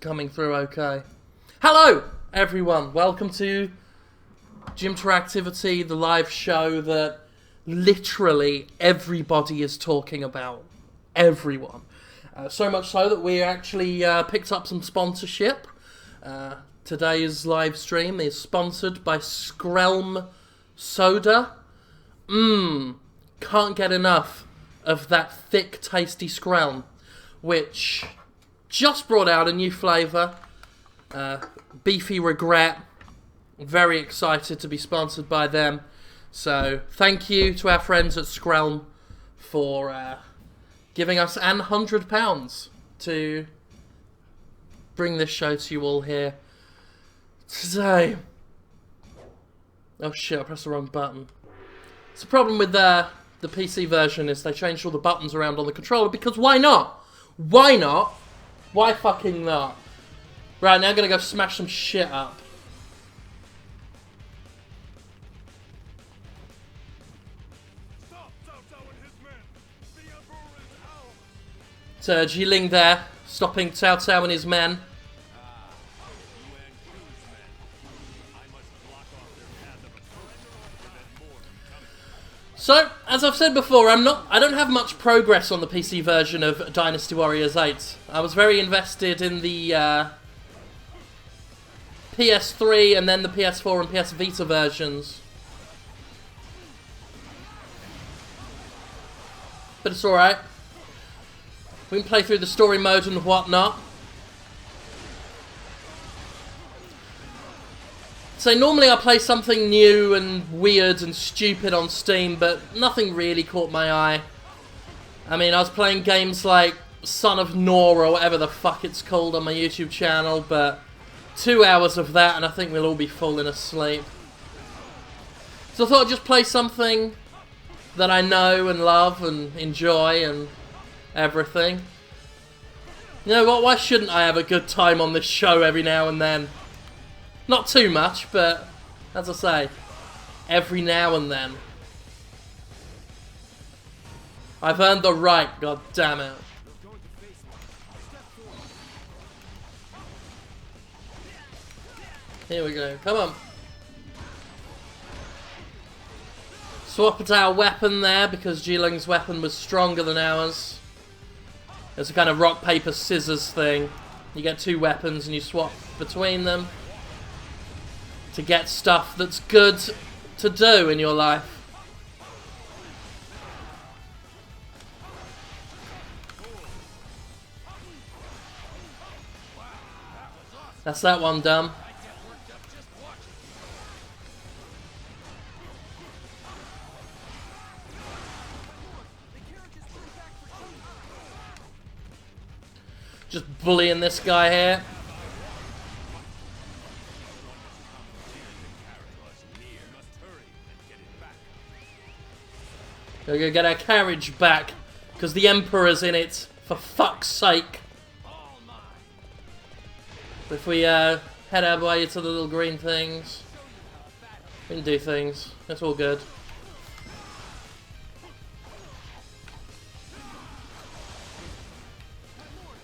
Coming through okay. Hello, everyone. Welcome to Jimteractivity, the live show that literally everybody is talking about. Everyone. So much so that we actually picked up some sponsorship. Today's live stream is sponsored by Skrelm Soda. Can't get enough of that thick, tasty Skrelm, which just brought out a new flavour, Beefy Regret. Very excited to be sponsored by them. So thank you to our friends at Skrelm for giving us £100 to bring this show to you all here today. Oh shit, I pressed the wrong button. So the problem with the PC version is they changed all the buttons around on the controller because why not? Why not? Why fucking not? Right, now I'm gonna go smash some shit up. So Jiling there, stopping Cao Cao and his men. So, as I've said before, I don't have much progress on the PC version of Dynasty Warriors 8. I was very invested in the PS3 and then the PS4 and PS Vita versions. But it's alright. We can play through the story mode and whatnot. So normally I play something new and weird and stupid on Steam, but nothing really caught my eye. I mean, I was playing games like Son of Nor or whatever the fuck it's called on my YouTube channel, but 2 hours of that and I think we'll all be falling asleep. So I thought I'd just play something that I know and love and enjoy and everything. You know what, why shouldn't I have a good time on this show every now and then? Not too much, but, as I say, every now and then. I've earned the right, god damn it. Here we go, come on. Swap at our weapon there, because Jiling's weapon was stronger than ours. It's a kind of rock, paper, scissors thing. You get two weapons and you swap between them to get stuff that's good to do in your life. That's that one done. Just bullying this guy here. We're gonna get our carriage back, because the Emperor's in it, for fuck's sake. If we head our way to the little green things, we can do things. That's all good.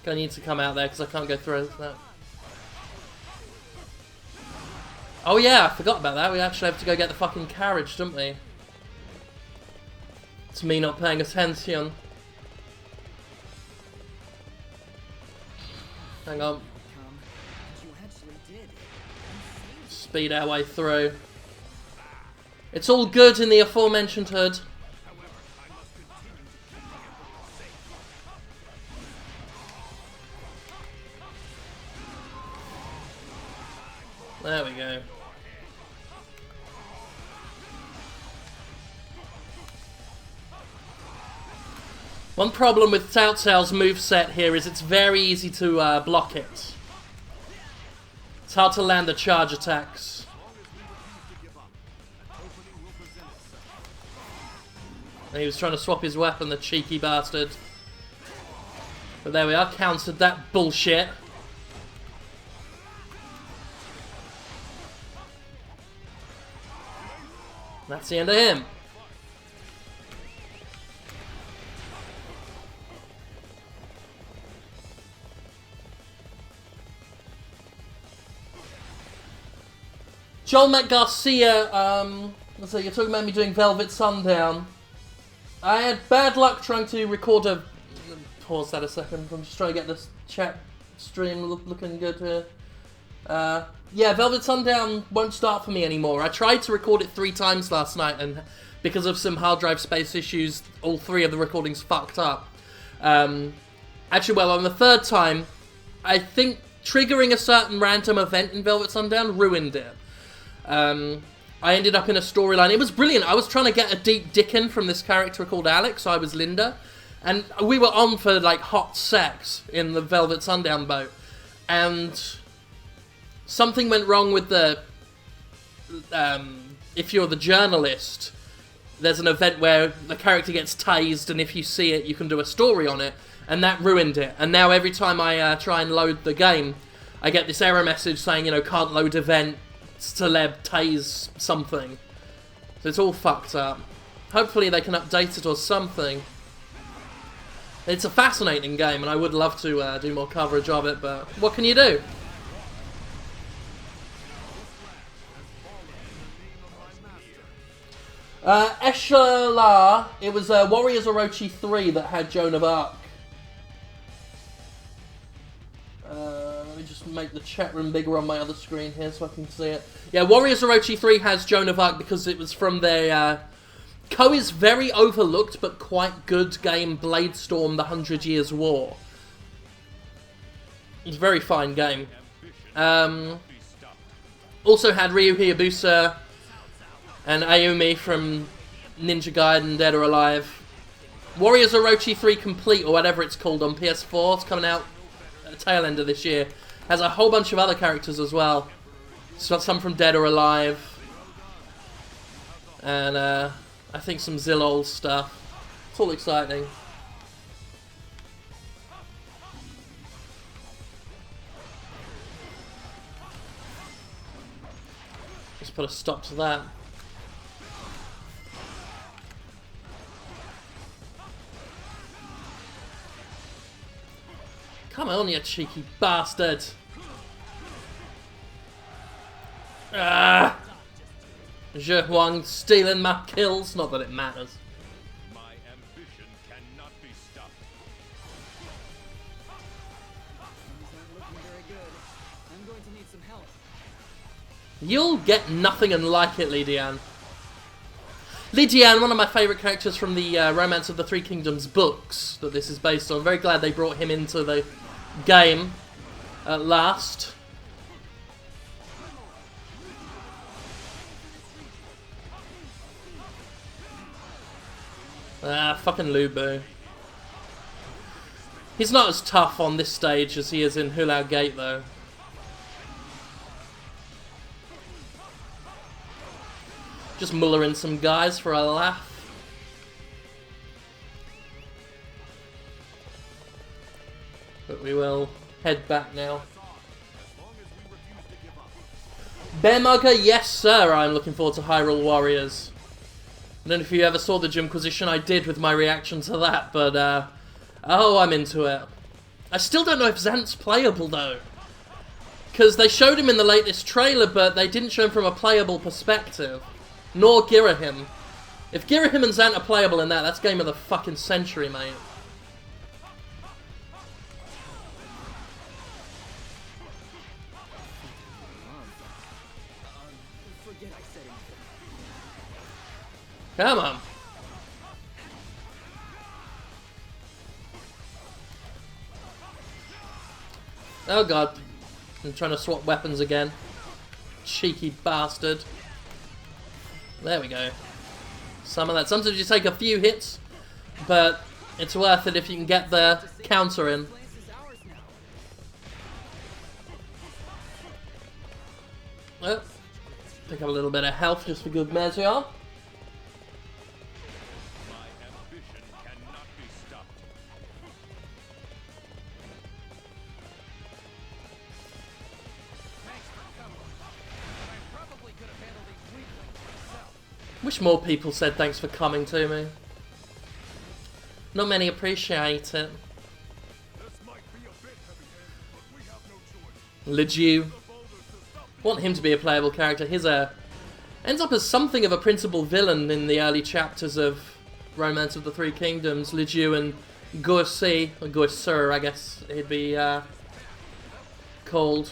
Gonna need to come out there, because I can't go through that. Oh yeah, I forgot about that. We actually have to go get the fucking carriage, don't we? It's me not paying attention. Hang on. Speed our way through. It's all good in the aforementioned hood. There we go. One problem with Cao Cao's moveset here is it's very easy to block it. It's hard to land the charge attacks. And he was trying to swap his weapon, the cheeky bastard. But there we are, countered that bullshit. That's the end of him. Joel Matt Garcia, so you're talking about me doing Velvet Sundown. I had bad luck trying to record a... Pause that a second, I'm just trying to get this chat stream looking good here. Yeah, Velvet Sundown won't start for me anymore. I tried to record it 3 times last night, and because of some hard drive space issues, all 3 of the recordings fucked up. Actually, well, on the 3rd time, I think triggering a certain random event in Velvet Sundown ruined it. I ended up in a storyline. It was brilliant. I was trying to get a deep dickin from this character called Alex, so I was Linda. And we were on for, like, hot sex in the Velvet Sundown boat. And something went wrong with the... if you're the journalist, there's an event where the character gets tased, and if you see it, you can do a story on it. And that ruined it. And now every time I try and load the game, I get this error message saying, you know, can't load event, celeb tase something. So it's all fucked up. Hopefully they can update it or something. It's a fascinating game, and I would love to do more coverage of it, but what can you do? Eshala, it was Warriors Orochi 3 that had Joan of Arc. Let me just make the chat room bigger on my other screen here so I can see it. Yeah, Warriors Orochi 3 has Joan of Arc because it was from their Koei's very overlooked but quite good game, Bladestorm: The 100 Years' War. It's a very fine game. Also had Ryu Hayabusa and Ayumi from Ninja Gaiden, Dead or Alive. Warriors Orochi 3 Complete, or whatever it's called, on PS4. It's coming out at the tail end of this year. Has a whole bunch of other characters as well. It's got some from Dead or Alive. And I think some Zilol stuff. It's all exciting. Let's put a stop to that. Come on, you cheeky bastard! Ah! Je Huang stealing my kills. Not that it matters. My ambition cannot be stopped. Things aren't looking very good. I'm going to need some help. You'll get nothing and like it, Lydian. Lydian, one of my favourite characters from the Romance of the Three Kingdoms books that this is based on. Very glad they brought him into the game at last. Ah, fucking Lubu. He's not as tough on this stage as he is in Hulao Gate, though. Just mullering some guys for a laugh. But we will head back now. Bear Mugger, yes sir, I'm looking forward to Hyrule Warriors. I don't know if you ever saw the Jimquisition I did with my reaction to that, but oh, I'm into it. I still don't know if Zant's playable though. Because they showed him in the latest trailer, but they didn't show him from a playable perspective. Nor Girahim. If Girahim and Zant are playable in that, that's game of the fucking century, mate. Come on. Oh god. I'm trying to swap weapons again. Cheeky bastard. There we go. Some of that. Sometimes you take a few hits, but it's worth it if you can get the counter in. Oh, pick up a little bit of health just for good measure. Wish more people said thanks for coming to me. Not many appreciate it. Legiu. Want him to be a playable character. He's ends up as something of a principal villain in the early chapters of Romance of the Three Kingdoms. Lijiu and Guercy, or Guercer, I guess he'd be called.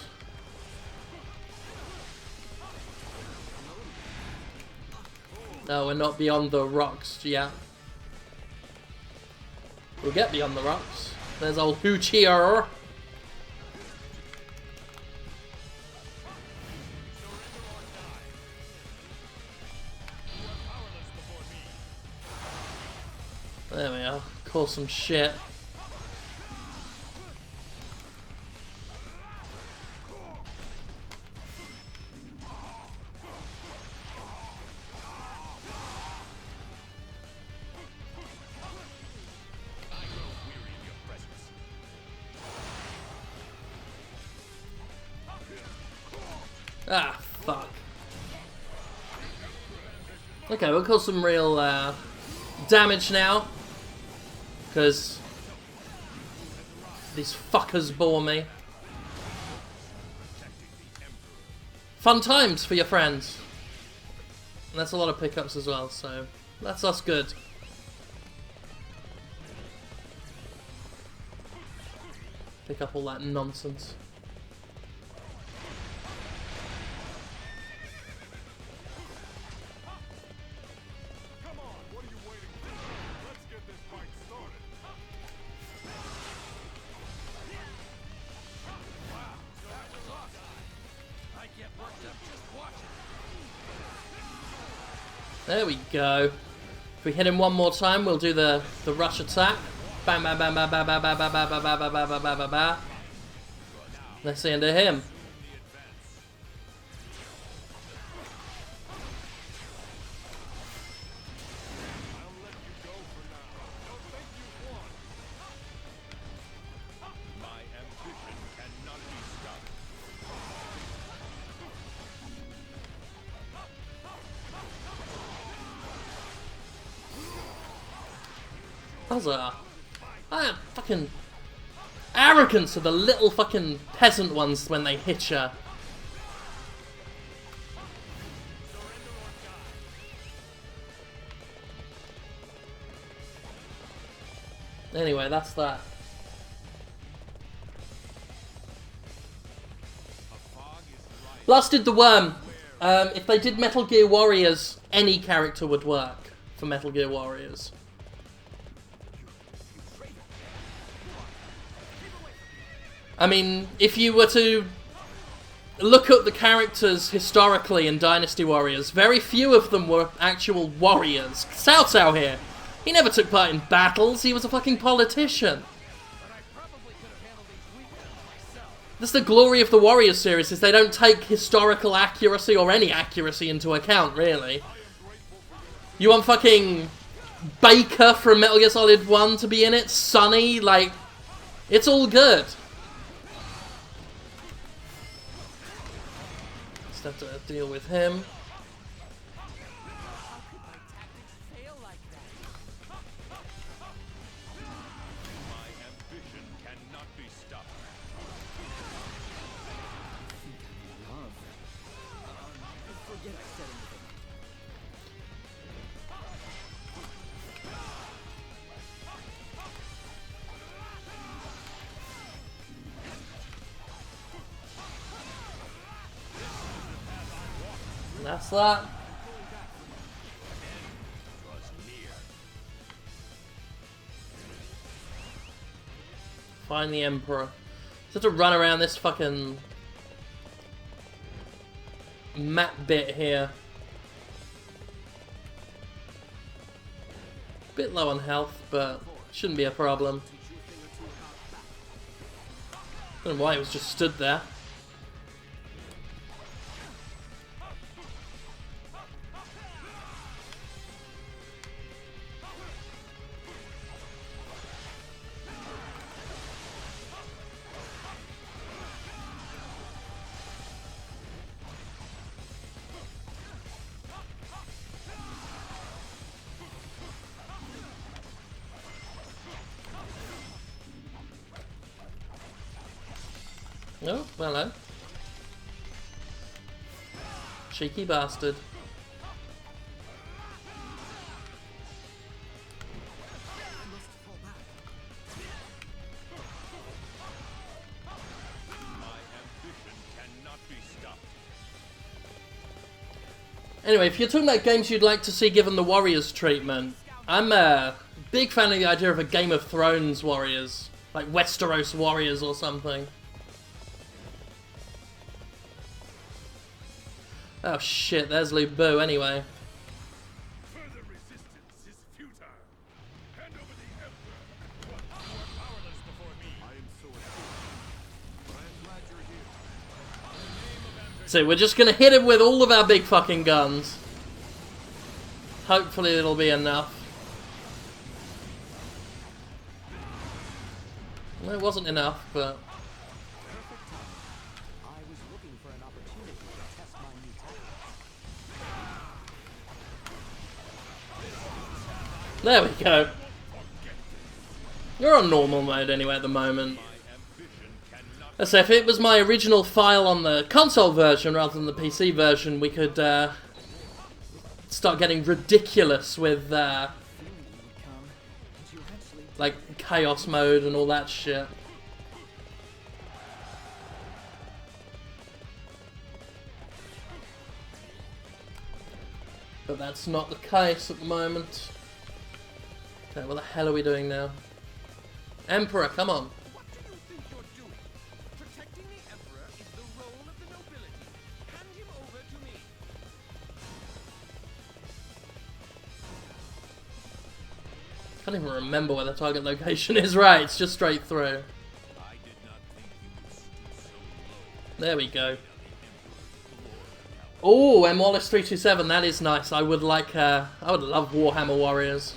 No, we're not beyond the rocks yet. We'll get beyond the rocks. There's old Hoochier. There we are. Cause some shit. Ah, fuck. Okay, we'll cause some real damage now. Because these fuckers bore me. Fun times for your friends. And that's a lot of pickups as well, so that's us good. Pick up all that nonsense. There we go. If we hit him one more time, we'll do the rush attack. Bam, bam, bam, bam, bam, bam, bam, bam, bam, bam, bam, bam, bam, bam, bam, bam. That's the end of him. Huzzah. Ah, fucking arrogance of the little fucking peasant ones when they hit ya. Anyway, that's that. Blasted the Worm. If they did Metal Gear Warriors, any character would work for Metal Gear Warriors. I mean, if you were to look at the characters historically in Dynasty Warriors, very few of them were actual warriors. Cao Cao here, he never took part in battles, he was a fucking politician. That's the glory of the Warriors series, is they don't take historical accuracy or any accuracy into account, really. You want fucking Baker from Metal Gear Solid 1 to be in it? Sonny? Like, it's all good. Have to deal with him. My ambition cannot be stopped. Forget I said anything. That's that. Find the Emperor. Just to run around this fucking map bit here. Bit low on health, but shouldn't be a problem. I don't know why it was just stood there. Oh, hello. Cheeky bastard. Anyway, if you're talking about games you'd like to see given the Warriors treatment, I'm a big fan of the idea of a Game of Thrones Warriors. Like Westeros Warriors or something. Oh shit, there's Lu Bu anyway. Further resistance is futile. Hand over the Emperor. You are powerless before me. I am so ashamed. But I am glad you're here. In the name of ambition. So we're just gonna hit him with all of our big fucking guns. Hopefully it'll be enough. Well, it wasn't enough, but... I was looking for an opportunity to test my new tactics. There we go. You're on normal mode anyway at the moment. So if it was my original file on the console version rather than the PC version, we could start getting ridiculous with like chaos mode and all that shit. But that's not the case at the moment. Okay, what the hell are we doing now? Emperor, come on. What do you think you're doing? Protecting the Emperor is the role of the nobility. Hand him over to me. Can't even remember where the target location is. Right, it's just straight through. I did not think you would stoop so low. There we go. Oh, M Wallace 327. That is nice. I would like. I would love Warhammer Warriors.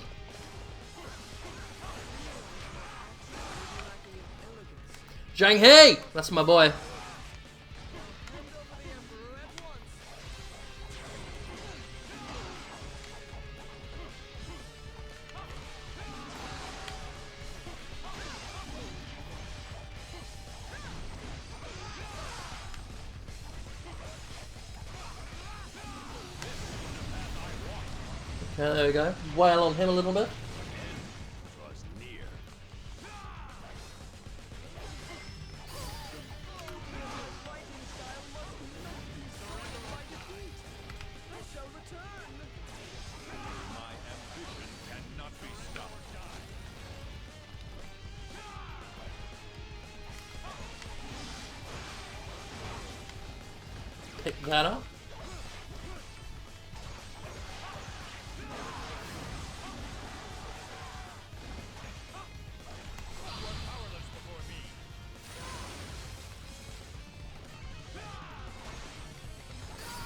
Zhang He! That's my boy. Okay, there we go. Wail on him a little bit. Was near. My ambition cannot be stopped. Pick that up. Powerless before me.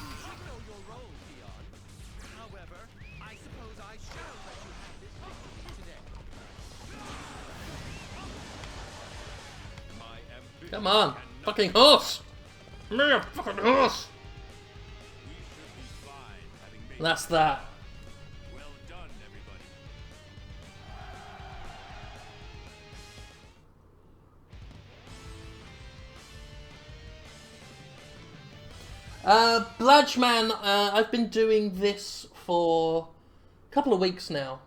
You should know your role, Theon. However, I suppose I shall let you have this victory today. My ambition Come on. cannot- Fucking horse. Give me a fucking horse. We should be fine having made That's that. well done, everybody. Bladgeman, I've been doing this for a couple of weeks now.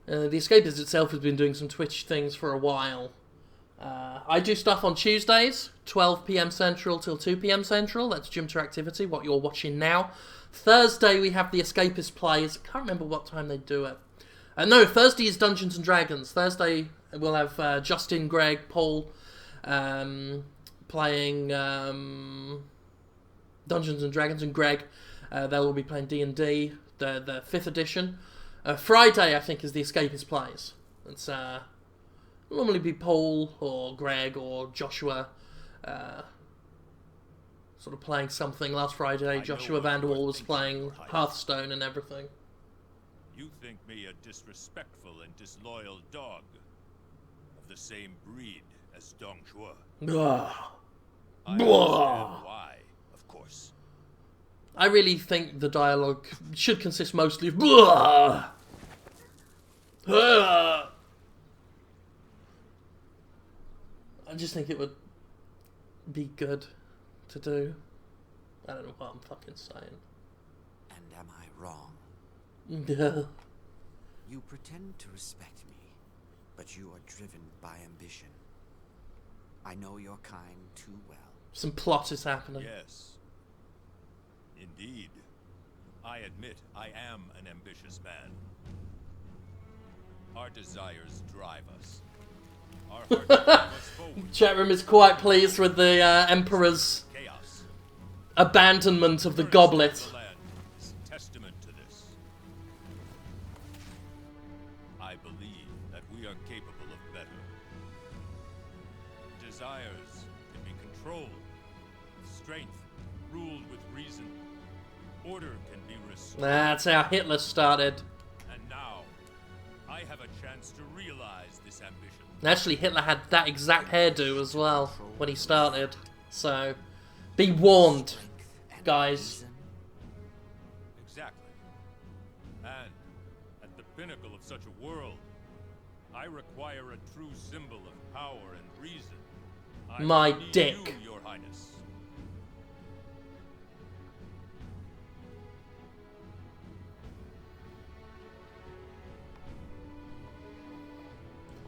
The Escapist itself has been doing some Twitch things for a while. I do stuff on Tuesdays, 12 PM Central till 2 PM Central. That's Jimteractivity, what you're watching now. Thursday we have the Escapist plays. I can't remember what time they do it. No, Thursday is Dungeons and Dragons. Thursday we'll have Justin, Greg, Paul playing Dungeons and Dragons, and Greg they will be playing D&D, the 5th edition. Friday I think is the Escapist plays. It's normally be Paul or Greg or Joshua sort of playing something. Last Friday Joshua Vanderwall was playing Hearthstone and everything. You think me a disrespectful and disloyal dog of the same breed as Dong Zhuo. Ugh. I understand why, of course. I really think the dialogue should consist mostly of "Blah! Ah!" I just think it would be good to do. I don't know what I'm fucking saying. And am I wrong? Yeah. You pretend to respect me, but you are driven by ambition. I know your kind too well. Some plot is happening. Yes. Indeed. I admit I am an ambitious man. Our desires drive us. Our hearts drive us forward. Chat room is quite pleased with the Emperor's Chaos. abandonment of the Curse goblet. of the land is testament to this. I believe that we are capable of better. Desires can be controlled with strength, ruled with reason. Order can be restored. That's how Hitler started. And now, I have a chance to realize this ambition. Actually, Hitler had that exact hairdo as well when he started. So, be warned, Strength and guys. reason. Exactly. And at the pinnacle of such a world, I require a true symbol of power and reason. I My need dick. You, Your Highness.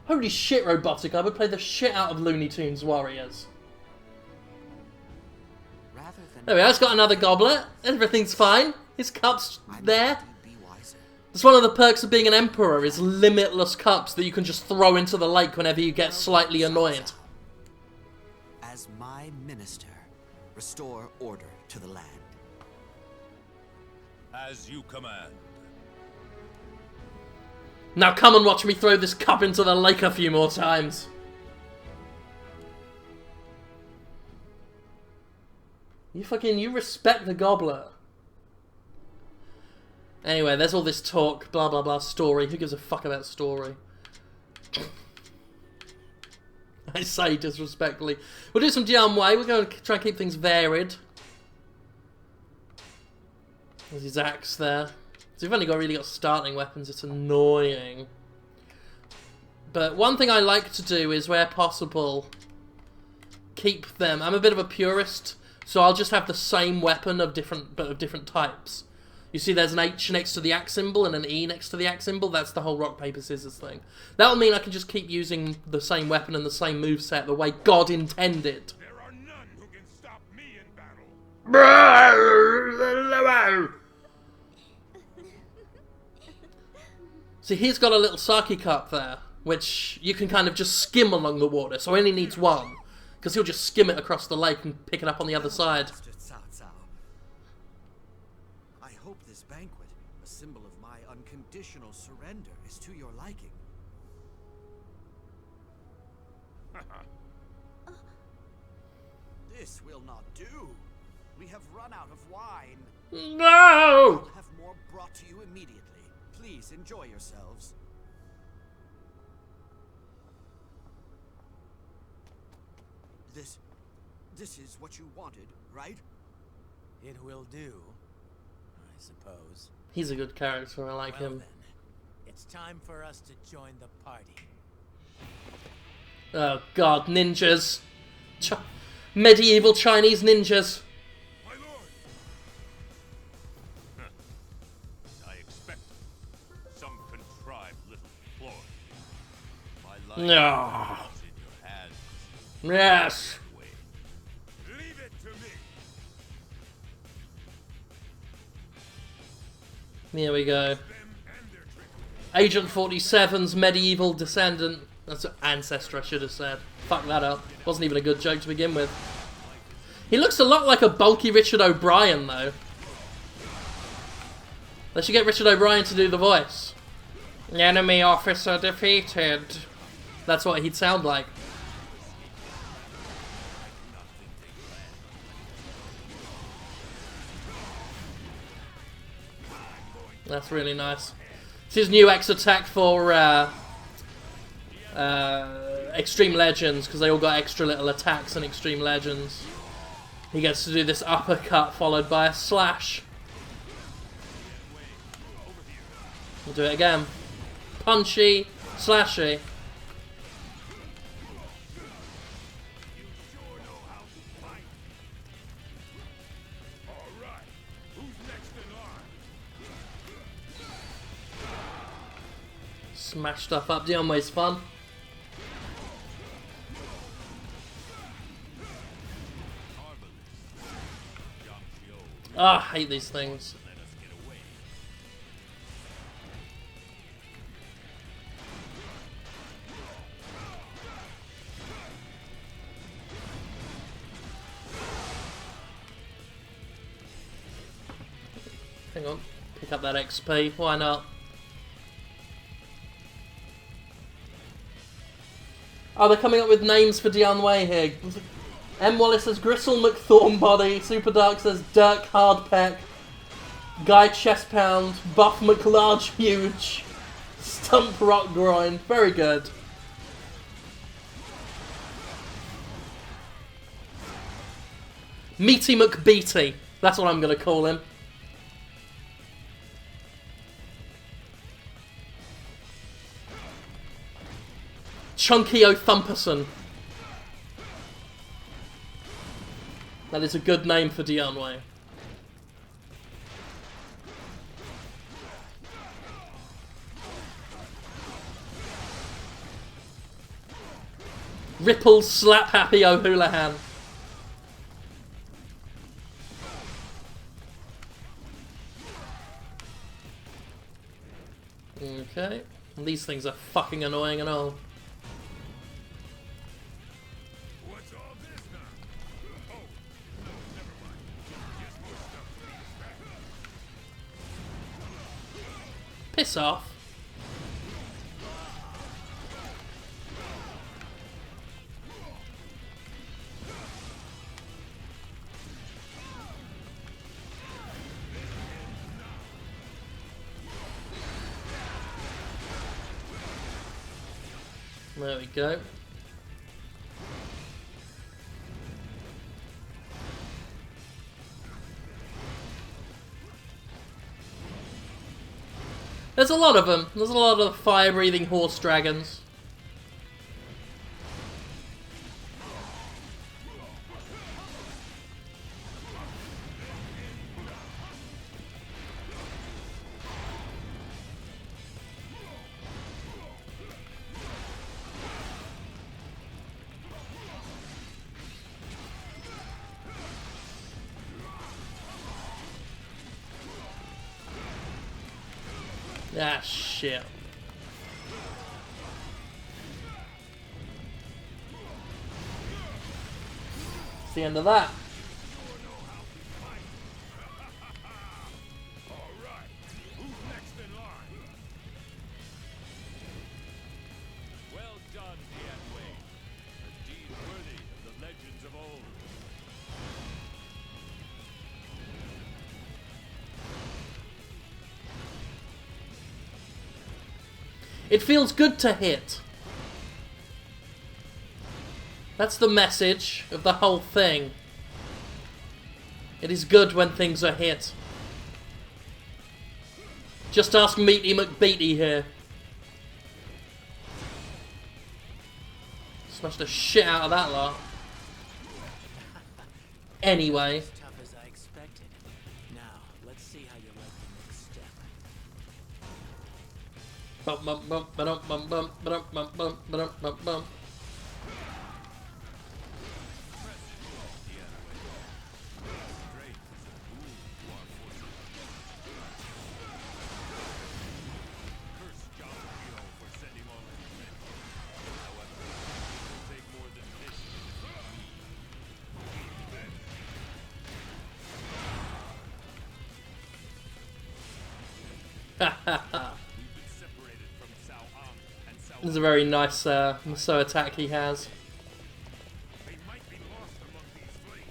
Holy shit, Robotic, I would play the shit out of Looney Tunes Warriors. Rather than There we go, it's got another goblet. Everything's fine. His cup's I there. need to be wiser. It's one of the perks of being an emperor is limitless cups that you can just throw into the lake whenever you get slightly annoyed. As my minister, restore order to the land. As you command. Now come and watch me throw this cup into the lake a few more times. You respect the goblet. Anyway, there's all this talk, blah blah blah, story. Who gives a fuck about story? I say disrespectfully. We'll do some Jianwei. We're going to try and keep things varied. There's his axe there. So we've only really got starting weapons. It's annoying. But one thing I like to do is, where possible, keep them. I'm a bit of a purist, so I'll just have the same weapon of different types. You see there's an H next to the axe symbol and an E next to the axe symbol. That's the whole rock, paper, scissors thing. That'll mean I can just keep using the same weapon and the same moveset the way God intended. There are none who can stop me in battle. See, he's got a little sake cup there, which you can kind of just skim along the water, so he only needs one. Because he'll just skim it across the lake and pick it up on the other side. Master Cao Cao. I hope this banquet, a symbol of my unconditional surrender, is to your liking. This will not do. We have run out of wine. No! I'll have more brought to you immediately. Please enjoy yourselves. This is what you wanted, right? It will do, I suppose. He's a good character, I like Well him. then, it's time for us to join the party. Oh god, ninjas. Medieval Chinese ninjas. My lord! I expect some contrived little ploy. My life No. is in your hands. Yes. Wait. Leave it to me. Here we go. Them and their trickery. Agent 47's medieval descendant. That's ancestor, I should have said. Fuck that up. Wasn't even a good joke to begin with. He looks a lot like a bulky Richard O'Brien, though. They should get Richard O'Brien to do the voice. Enemy officer defeated. That's what he'd sound like. That's really nice. It's his new X attack for Extreme Legends, because they all got extra little attacks in Extreme Legends. He gets to do this uppercut followed by a slash. We'll do it again. Punchy, slashy. Smash stuff up. Dianwei's fun. Ah, I hate these things. Hang on. Pick up that XP. Why not? Oh, they're coming up with names for Dianwei here. M. Wallace says Gristle McThornbody. Super Dark says Dirk Hardpeck. Guy Chestpound. Buff McLarge Huge. Stump Rock Groin. Very good. Meaty McBeaty. That's what I'm going to call him. Chunky O'Thumperson. That is a good name for Dianwei. Ripples Slap Happy O'Houlihan. Okay. These things are fucking annoying and all. What's all this now? Oh, no, never mind. Guess more stuff for me to pack up. Piss off. There we go. There's a lot of them. There's a lot of fire-breathing horse dragons. Ah, shit. It's the end of that. Alright, who's next in line? Well done, Dianwei. A deed worthy of the legends of old. It feels good to hit. That's the message of the whole thing. It is good when things are hit. Just ask Meaty McBeaty here. Smashed the shit out of that lot. Anyway. As tough as I expected. Now, let's see how you like the next step. Bum bum bum ba-dum bum bum ba-dum bum bum ba-dum bum bum. This is a very nice Maso attack he has. They might be lost among these flames.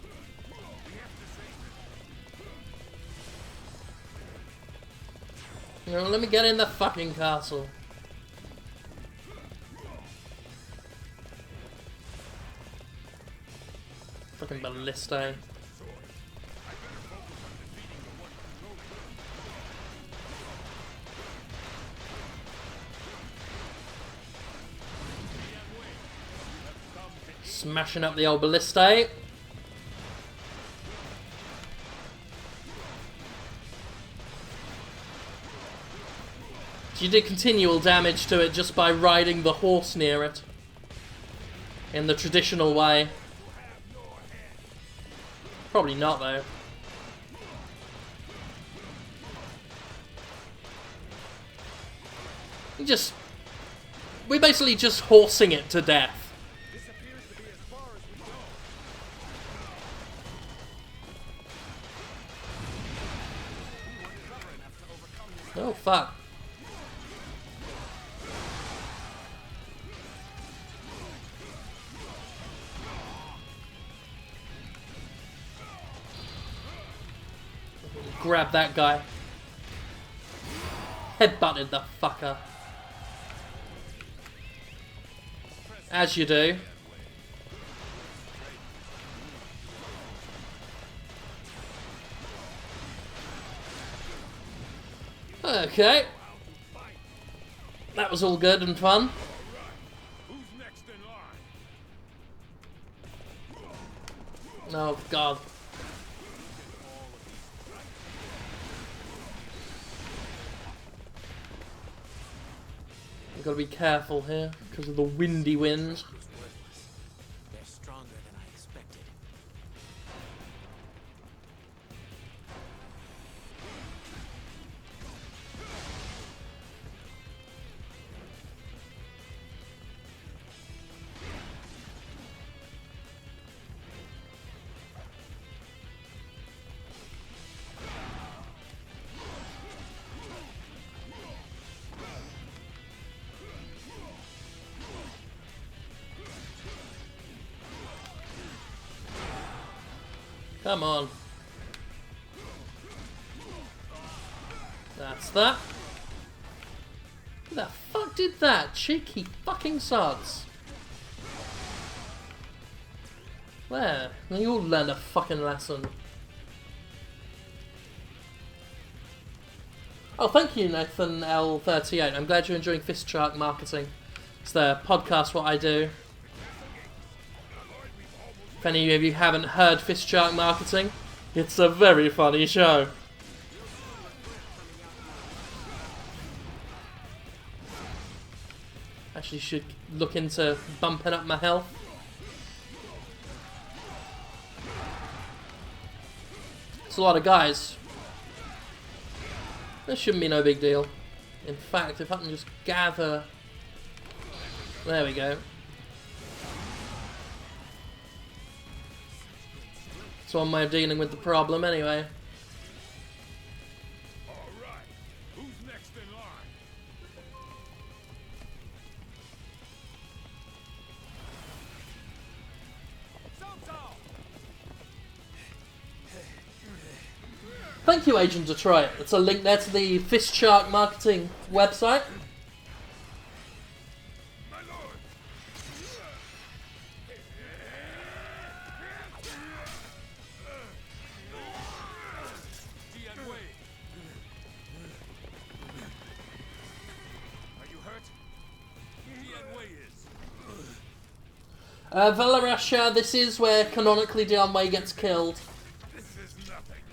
We have to save them. You know, let me get in the fucking castle. Fucking ballista. Smashing up the old ballista. So you did continual damage to it just by riding the horse near it. In the traditional way. Probably not, though. We're basically just horsing it to death. This appears to be as far as we go. Oh, fuck. Grab that guy. Headbutted the fucker. As you do. Okay. That was all good and fun. Who's next in line? Oh, God. I've got to be careful here because of the windy winds. Was worthless. They're stronger than I expected. Come on. That's that. Who the fuck did that? Cheeky fucking sods. There. You all learned a fucking lesson. Oh, thank you, Nathan L38. I'm glad you're enjoying Fist Shark Marketing. It's the podcast what I do. If any of you haven't heard Fist Shark Marketing, it's a very funny show. Actually should look into bumping up my health. It's a lot of guys. This shouldn't be no big deal. In fact, if I can just gather... There we go. It's one way of dealing with the problem anyway. Alright, who's next in line? Thank you, Agent Detroit. It's a link there to the Fist Shark Marketing website. My lord! Are you hurt? is. Valarasha, this is where canonically Dianwei gets killed. This is nothing.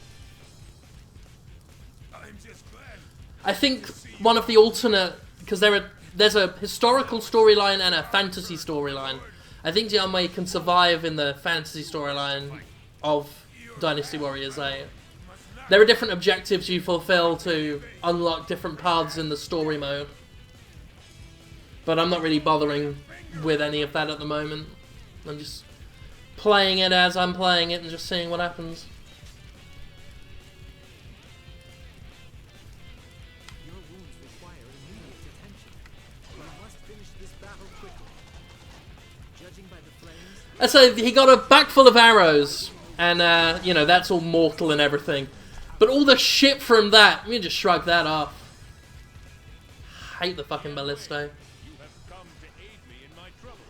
I'm just glad. I think one of the alternate, because there's a historical storyline and a fantasy storyline. I think Dianwei can survive in the fantasy storyline of Dynasty Warriors A. There are different objectives you fulfill to unlock different paths in the story mode. But I'm not really bothering with any of that at the moment. I'm just playing it as I'm playing it and just seeing what happens. Your wounds require immediate attention. We must finish this battle quickly. Judging by the flames, And so he got a back full of arrows, and you know, that's all mortal and everything. But all the shit from that, let me just shrug that off. Hate the fucking ballisto. You have come to aid me in my troubles.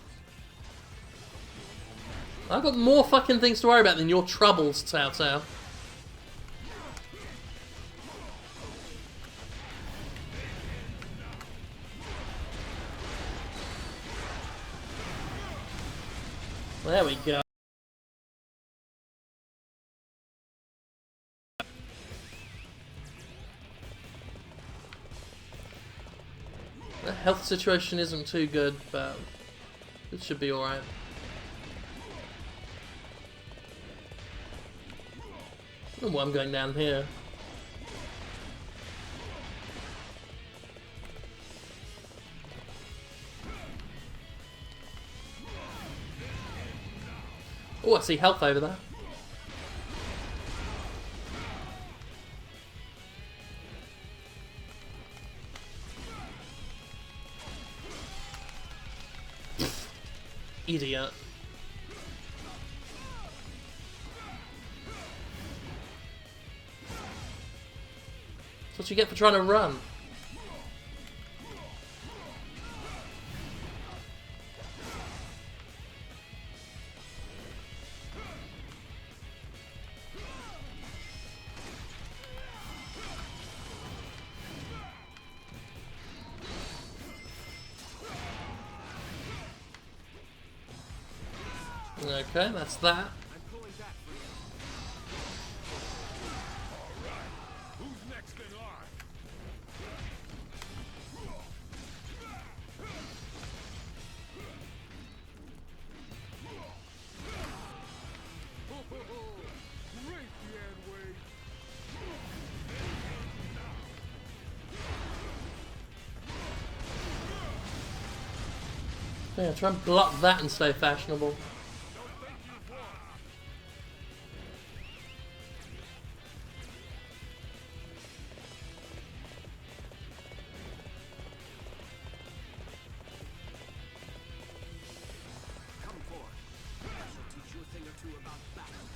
I've got more fucking things to worry about than your troubles, Cao Cao. There we go. health situation isn't too good, but it should be alright. Oh, I'm going down here. Oh, I see health over there. Idiot. That's what you get for trying to run. Okay, that's that. I'm pulling back for you. Alright, who's next in line? Great, Yanwei. Yeah, try and block that and stay fashionable. Come forth. I shall teach you a thing or two about battle.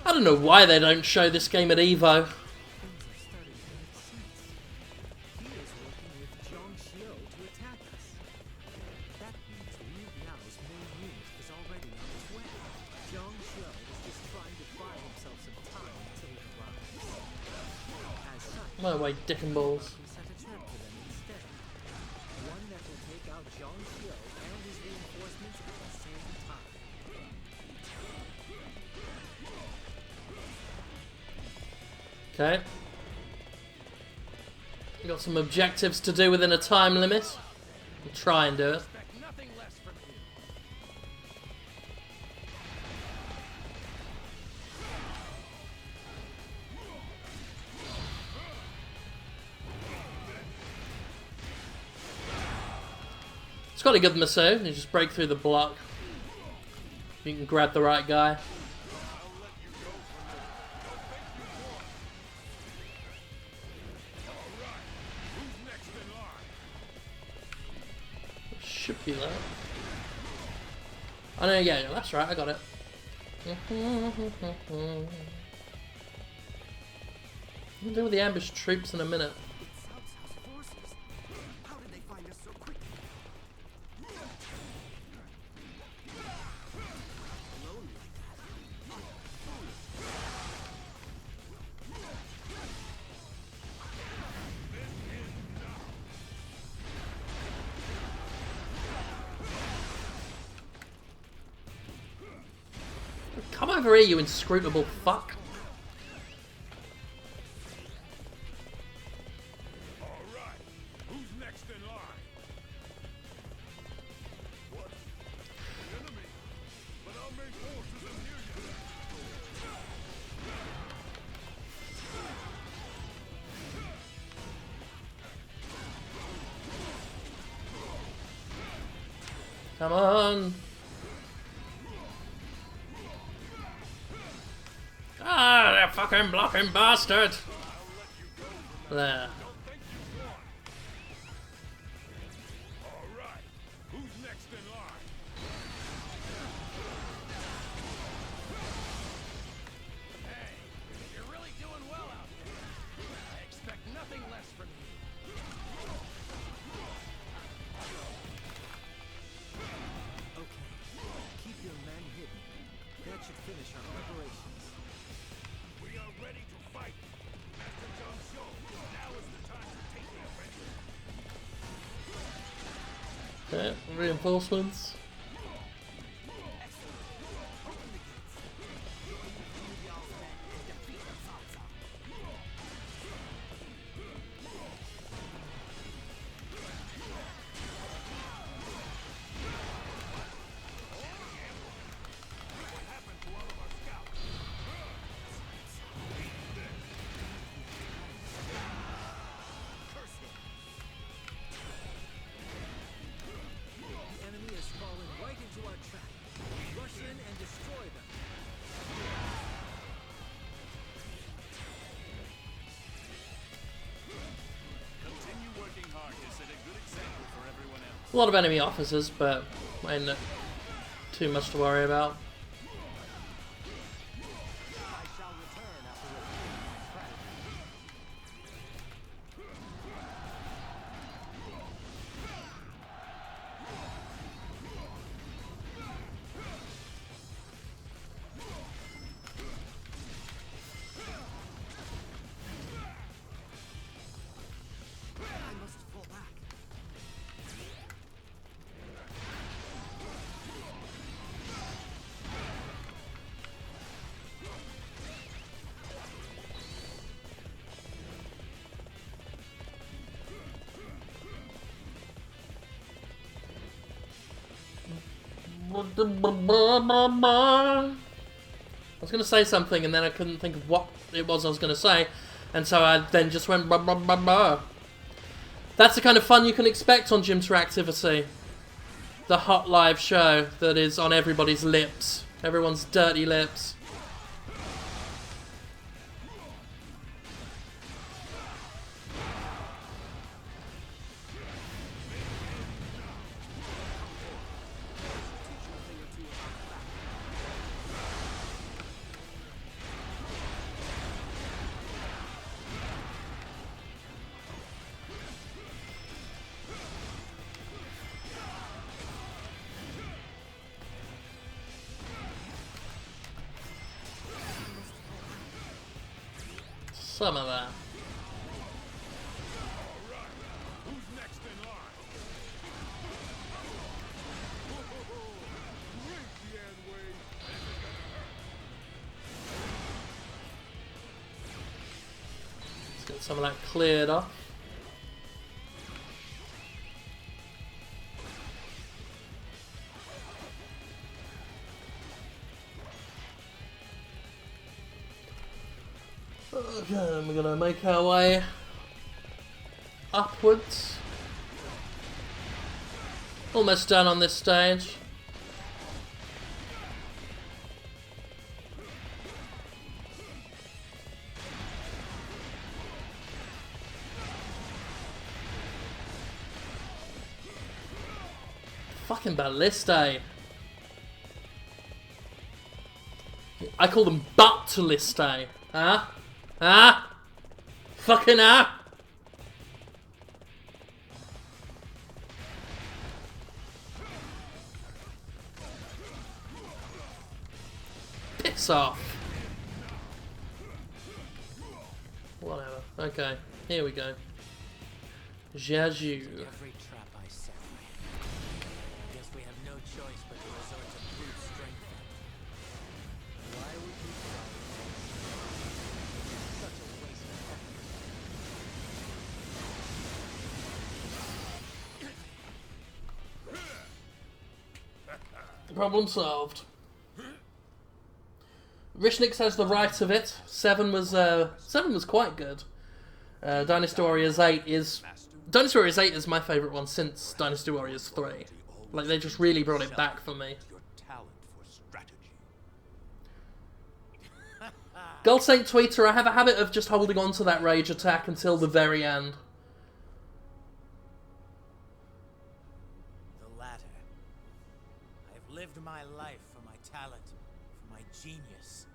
I don't know why they don't show this game at Evo. Things are starting to make sense. He is working with Zhang Xiu to attack us. That means Liu Biao's main unit is already on its way. Zhang Xiu is just trying to buy himself some time until it arrives. As such, No way, dick and balls. we set a trap for them instead. One that will take out Zhang Xiu and his reinforcements at the same time. Okay. Got some objectives to do within a time limit. We'll try and do it. Expect nothing less from you. It's got a good Maso. You just break through the block. You can grab the right guy. Who's next in line? Should be that. Oh no, yeah, that's right, I got it. We'll deal with the ambush troops in a minute. It's Cao Cao's forces. How did they find us so quickly? Alone like that. Come over here, you inscrutable fuck. Alright, who's next in line? What? The enemy? But our main force isn't here yet. Come on. Ah, that fucking blocking bastard. There. Alright, who's next in line? Hey, you're really doing well out there. I expect nothing less from you. Okay, keep your men hidden. That should finish our preparations. We are ready to fight. Master Zhang Xiu, now is the time to take the offensive. Okay, reinforcements. A lot of enemy officers, but ain't too much to worry about. I shall return after reviewing my strategy. I must fall back. I was going to say something and then I couldn't think of what it was I was going to say, and so I then just went blah, blah, blah, blah. That's the kind of fun you can expect on Jimteractivity. The hot live show that is on everybody's lips. Everyone's dirty lips. Some of that. Who's next in line? Great, Yanwei. Let's get some of that cleared off. Okay, then we're gonna make our way upwards. Almost done on this stage. Fucking ballistae. I call them butt-listae. Huh? Huh? Fucking huh? Piss off. Whatever. Okay, here we go. Jaju. Every trap I set. Guess we have no choice but to resort to brute strength. Why would you try? Such a waste of effort. Problem solved. Rishnix has the right of it. 7 was quite good. Dynasty Warriors 8 is my favourite one since Dynasty Warriors 3. Like, they just really brought it back for me. Your talent for strategy. Gold Saint Tweeter, I have a habit of just holding on to that rage attack until the very end. The latter. I've lived my life for my talent, for my genius.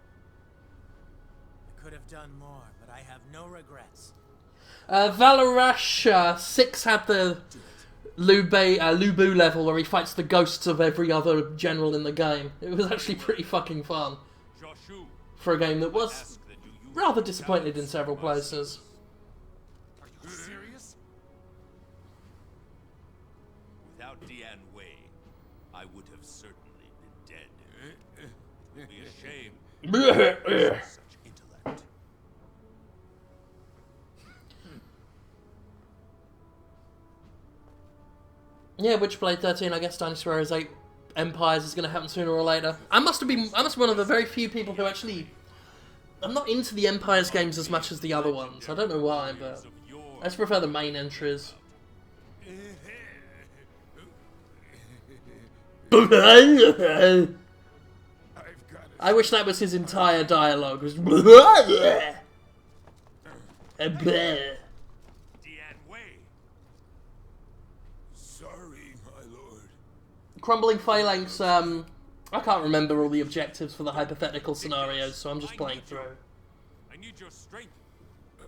I could have done more, but I have no regrets. Valarash 6 had the Lubu level where he fights the ghosts of every other general in the game. It was actually pretty fucking fun Joshu, for a game that was ask that you use rather your disappointed in talents several for us. places. Are you serious? Without Dian Wei, I would have certainly been dead. It would be a shame. Such intellect. Yeah, Witchblade 13, I guess Dynasty Warriors 8 Empires is going to happen sooner or later. I must be one of the very few people who actually... I'm not into the Empires games as much as the other ones. I don't know why, but I just prefer the main entries. I wish that was his entire dialogue. It was Dian Wei. Sorry, Crumbling Phalanx, I can't remember all the objectives for the hypothetical scenarios, so I'm just playing through. I need your strength. I'm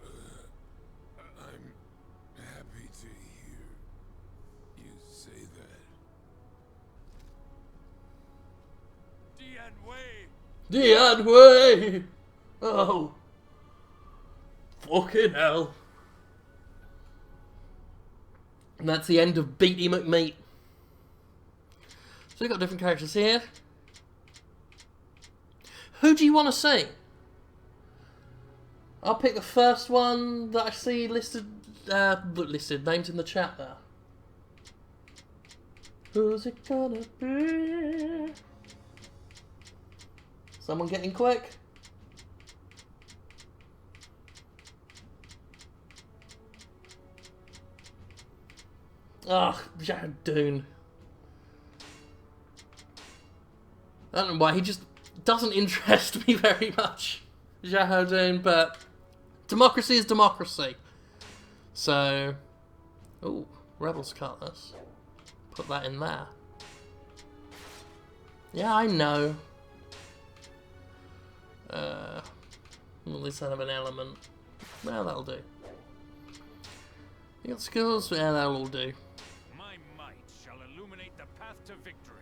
happy to hear you say that. Dian Wei! Dian Wei! Oh. Fucking hell. And that's the end of Beatty McMeat. So we've got different characters here. Who do you want to see? I'll pick the first one that I see listed, named in the chat there. Who's it gonna be? Someone getting quick? Ugh, Jahadoon. I don't know why, he just doesn't interest me very much, Jahadoon, but democracy is democracy. So, ooh, Rebels Cutlass. Put that in there. Yeah, I know. At least I have an element. Well, that'll do. You got skills? Yeah, that'll all do. My might shall illuminate the path to victory.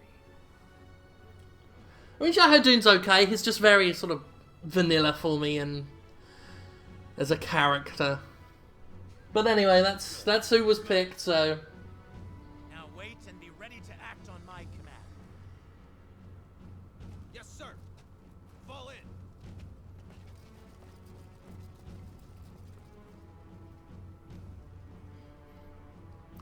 I mean, Jahadoon's okay. He's just very sort of vanilla for me and as a character. But anyway, that's who was picked. So Now wait and be ready to act on my command. Yes, sir. Fall in.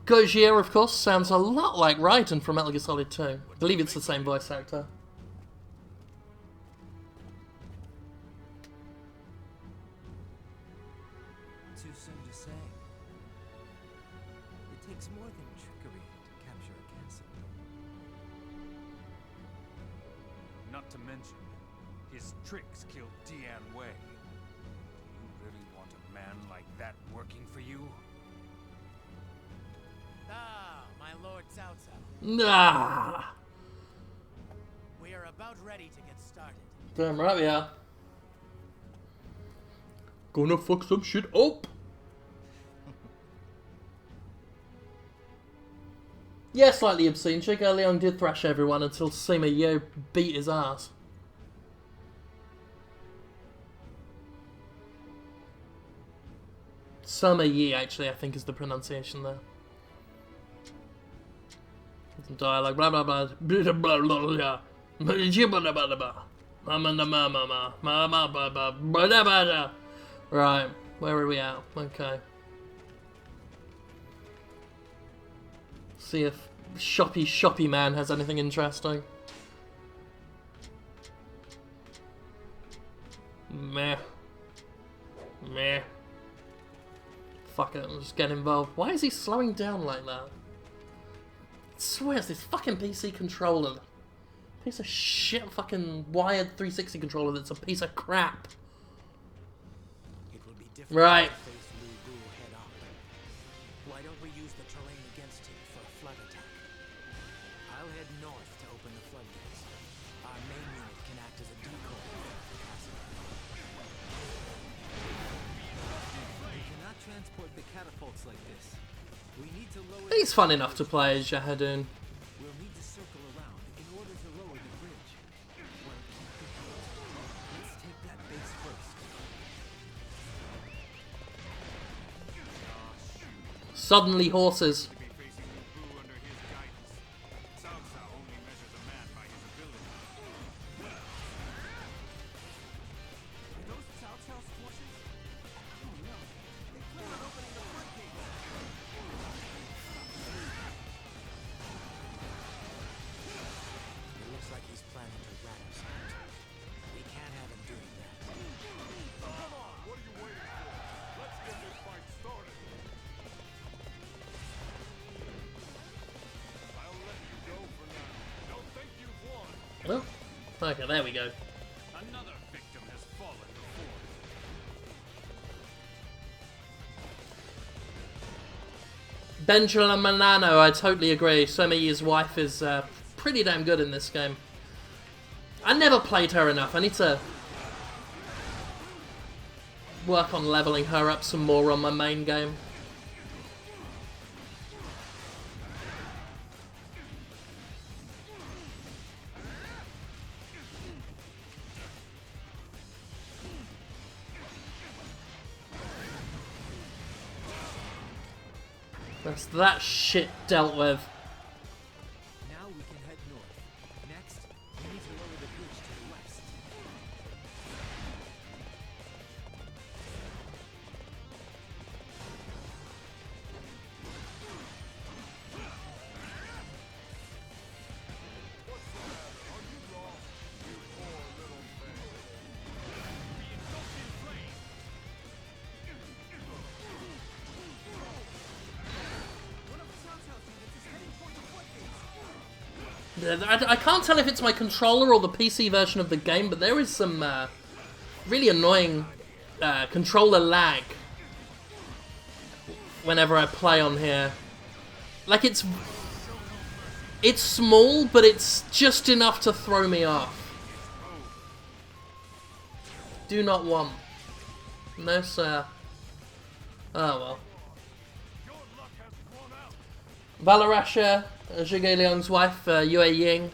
Gojira, of course, sounds a lot like Raiden from Metal Gear Solid 2. I believe it's the same voice actor. Too soon to say. It takes more than trickery to capture a castle. Not to mention, his tricks killed Dian Wei. Do you really want a man like that working for you? Ah, my Lord Cao Cao. Nah. We are about ready to get started. Damn right we are. Gonna fuck some shit up. Yeah, slightly obscene. Chico Leon did thrash everyone until Sima Yo beat his ass. Sima Yi, actually, I think is the pronunciation there. Some dialogue, blah blah blah, blah blah blah blah. Right, where are we at? Okay. See if Shoppy Man has anything interesting. Meh. Meh. Fuck it, let's get involved. Why is he slowing down like that? I swear it's this fucking PC controller. Piece of shit fucking wired 360 controller that's a piece of crap. It will be difficult Right. to face Lu Bu head on. Why don't we use the terrain against him for a flood attack? I'll head north to open the floodgates. Our main unit can act as a decoy for the castle. We cannot transport the catapults like this. We need to lower. He's fun enough to play as Jahadoon. We'll need to circle around in order to lower the bridge. Let's take that base first. Suddenly horses. To be facing Lu Bu under his guidance. Cao Cao only measures a man by his ability. Are those Cao Cao's forces? Oh no. They plan on opening the floodgates. It looks like he's planning to rat us out. We can't have him doing that. Come on, what are you waiting for? Let's get this fight started. I'll let you go for now. Don't think you've won. Oh, okay, there we go. Another victim has fallen before you. Benjamin Manano, I totally agree. Semi's wife is pretty damn good in this game. I never played her enough. I need to work on leveling her up some more on my main game. That's that shit dealt with. Now we can head north. Next, we need to lower the bridge to the west. I can't tell if it's my controller or the PC version of the game, but there is some really annoying controller lag whenever I play on here. Like, it's small, but it's just enough to throw me off. Do not want. No, sir. Oh, well. Valarasha, Zhuge Liang's wife, Yue Ying.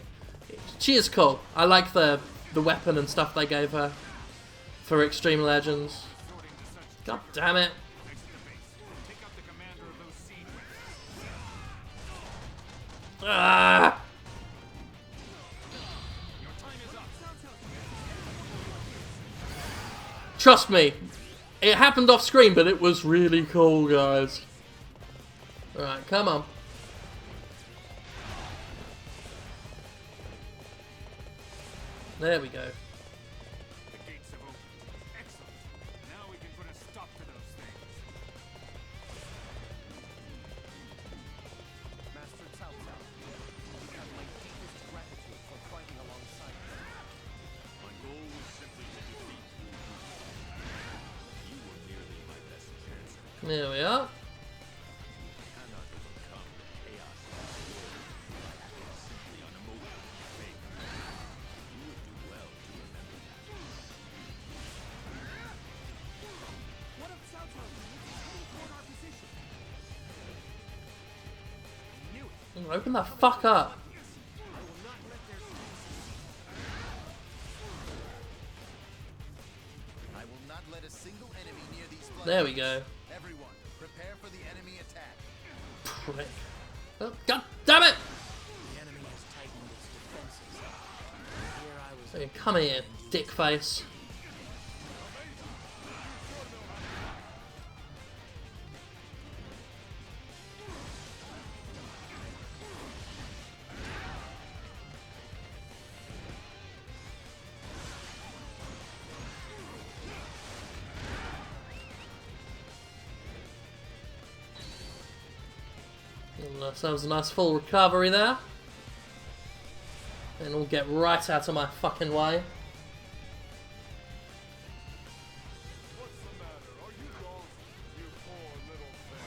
She is cool. I like the weapon and stuff they gave her for Extreme Legends. God damn it. Ah! Trust me, it happened off screen, but it was really cool, guys. Alright, come on. There we go. The gates have opened. Excellent. Now we can put a stop to those things. Master Cao Cao, you have my deepest gratitude for fighting alongside me. My goal was simply to defeat you. You were merely my best chance. There we are. Cannot overcome the chaos of the world simply on emotional faith. You would do well to remember that. What of Cao Cao? It's heading toward our position. Knew it. Open the fuck up. I will not let their I will not let a single enemy near these floodgates. There we go. Everyone, prepare for the enemy attack. Prick. Oh, God damn it! The enemy has tightened its defenses. Here I was. Hey, come here, dick face. That was a nice full recovery there. And we'll get right out of my fucking way. What's the matter? Are you lost, you poor little thing?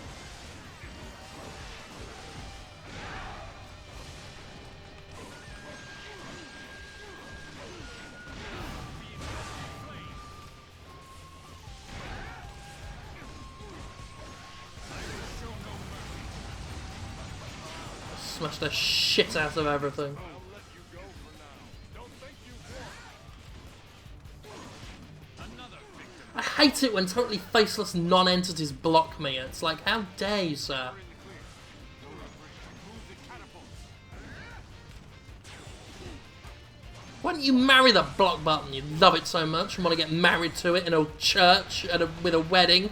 Smash the shit out of everything. I'll let you go for now. Don't think you won. Another victim. I hate it when totally faceless non-entities block me. It's like, how dare you, sir? In the clear. No referee. Move the catapults. Why don't you marry the block button? You love it so much and want to get married to it in a church at with a wedding.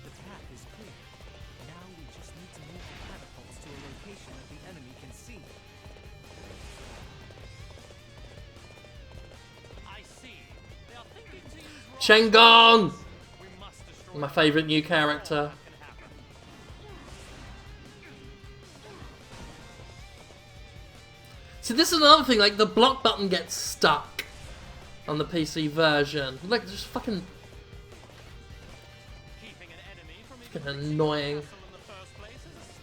The path is clear. Now we just need to move the catapults to a location that the enemy can see. I see. They are thinking to use Chengong! We must destroy My favourite new character. what can happen. See, this is another thing, like, the block button gets stuck on the PC version. Like, just fucking Keeping an enemy from annoying. castle in the first place is a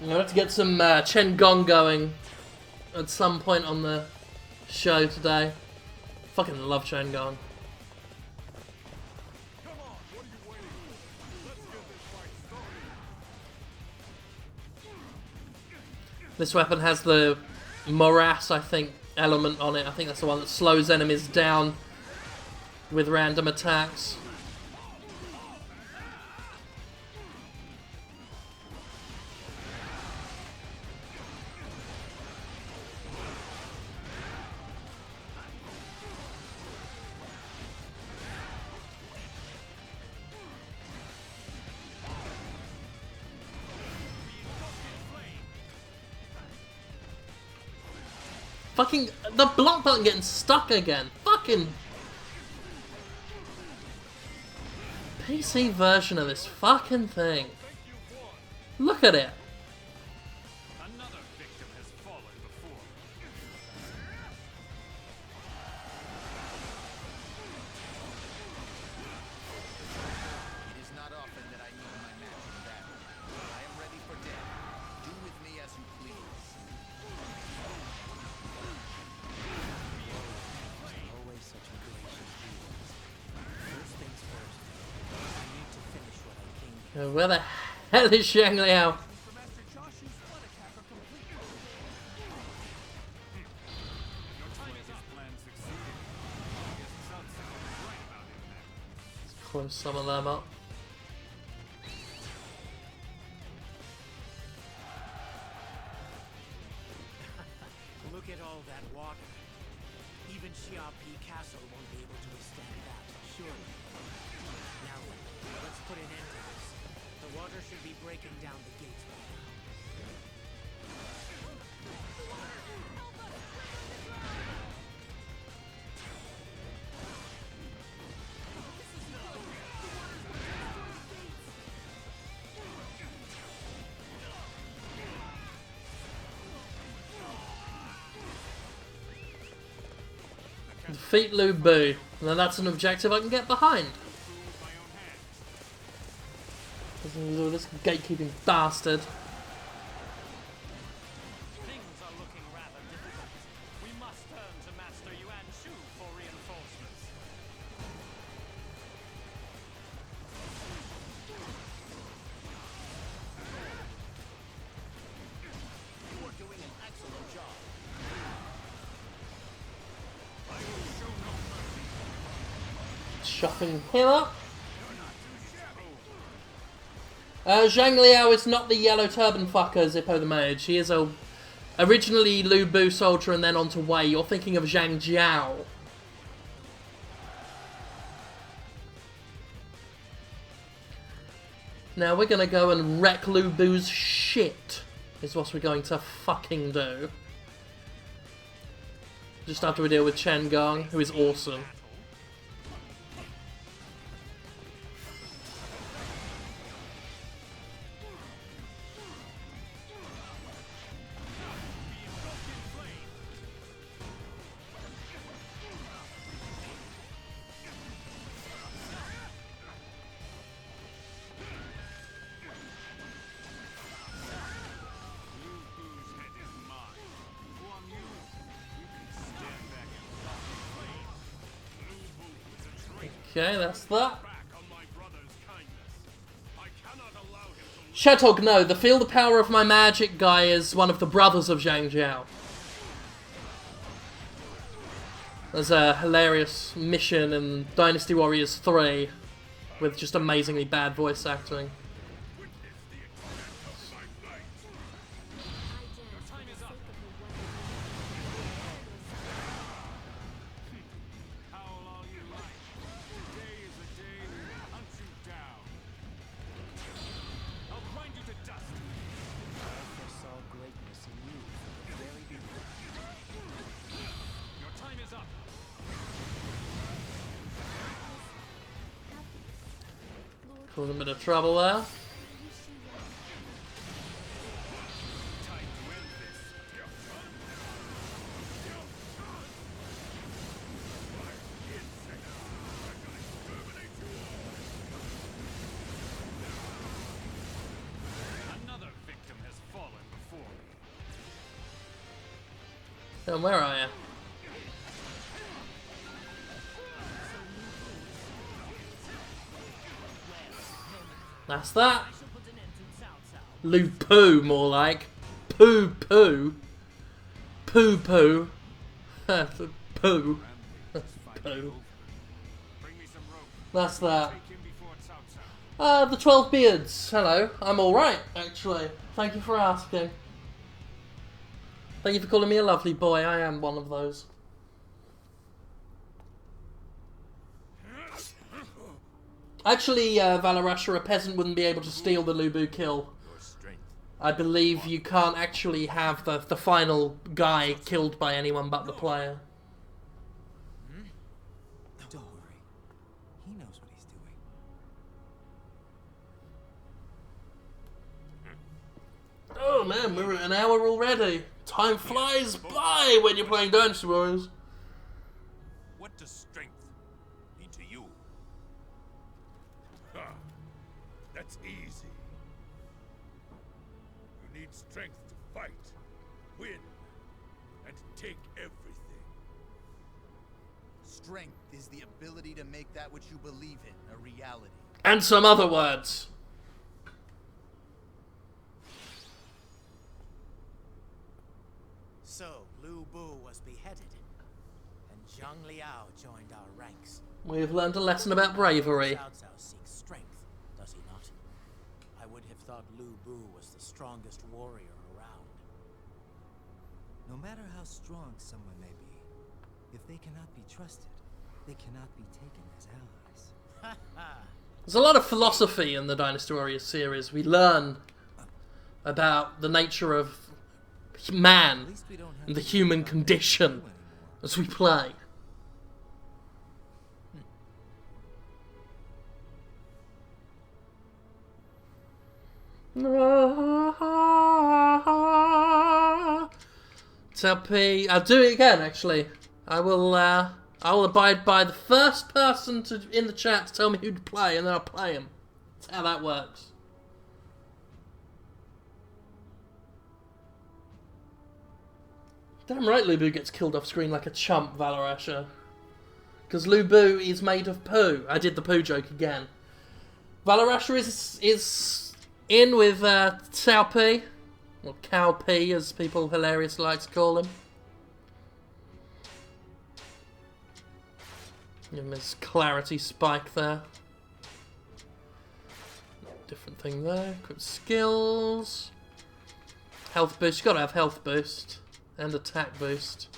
I'll have to get some Chen Gong going at some point on the show today. Fucking love Chen Gong. Come on, what are you waiting for? Let's get this fight started. This weapon has the morass, I think, element on it. I think that's the one that slows enemies down with random attacks. Fucking, the block button getting stuck again. Fucking PC version of this fucking thing. Look at it. Another victim has fallen before. It is not often that I need my match in battle. I am ready for death. Do with me as you please. Always such a gracious dealings. First things first. I need to finish what I came here. Where the hell is Zhang Liao? Master Joshu's flood attack are complete. Your time is up. Plan succeeded. I guess Sun Tzu was right about him then. Close some of them up. Look at all that water. Even Xiaopi Castle won't be able to withstand that, surely. Now then, let's put an end to this. The water should be breaking down the gates by now. Defeat Lu Bu. Now that's an objective I can get behind. This gatekeeping bastard. Things are looking rather difficult. We must turn to Master Yuan Shu for reinforcements. You are doing an excellent job. Chopping him up. Zhang Liao is not the yellow turban fucker Zippo the Mage. He is a originally Lu Bu soldier and then on to Wei. You're thinking of Zhang Jiao. Now we're gonna go and wreck Lu Bu's shit. Is what we're going to fucking do. Just after we deal with Chen Gong, who is awesome. Okay, that's that. Shetog, no, the Feel the Power of My Magic guy is one of the brothers of Zhang Jiao. There's a hilarious mission in Dynasty Warriors 3 with just amazingly bad voice acting. Caused a bit of trouble there. Another victim has fallen And where are you? That's that. Lu Poo, more like. Poo Poo. Poo Poo. Poo. Poo. That's that. The 12 Beards. Hello. I'm alright, actually. Thank you for asking. Thank you for calling me a lovely boy. I am one of those. Actually, Valarasha, a peasant wouldn't be able to steal the Lubu kill. I believe you can't actually have the final guy killed by anyone but the player. Don't worry. He knows what he's doing. Oh man, we're at an hour already. Time flies by when you're playing Dynasty Warriors. What does strength mean to you? Ha! That's easy. You need strength to fight, win, and take everything. Strength is the ability to make that which you believe in a reality. And some other words. So, Lu Bu was beheaded, and Zhang Liao joined our ranks. We've learned a lesson about bravery. Cao Cao seeks strength, does he not? I would have thought Lu Bu was the strongest warrior around. No matter how strong someone may be, if they cannot be trusted, they cannot be taken as allies. There's a lot of philosophy in the Dynasty Warriors series. We learn about the nature of man At least we don't have and the to human worry about condition what they do as we play. TLP, I'll do it again. Actually, I will abide by the first person in the chat to tell me who to play, and then I'll play him. That's how that works. Damn right, Lubu gets killed off screen like a chump, Valarasha. Because Lubu is made of poo. I did the poo joke again. Valarasha is in with Cao P, or Cow P as people hilariously like to call him. Give him his clarity spike there. Different thing there. Quick skills. Health boost. You gotta have health boost. And attack boost.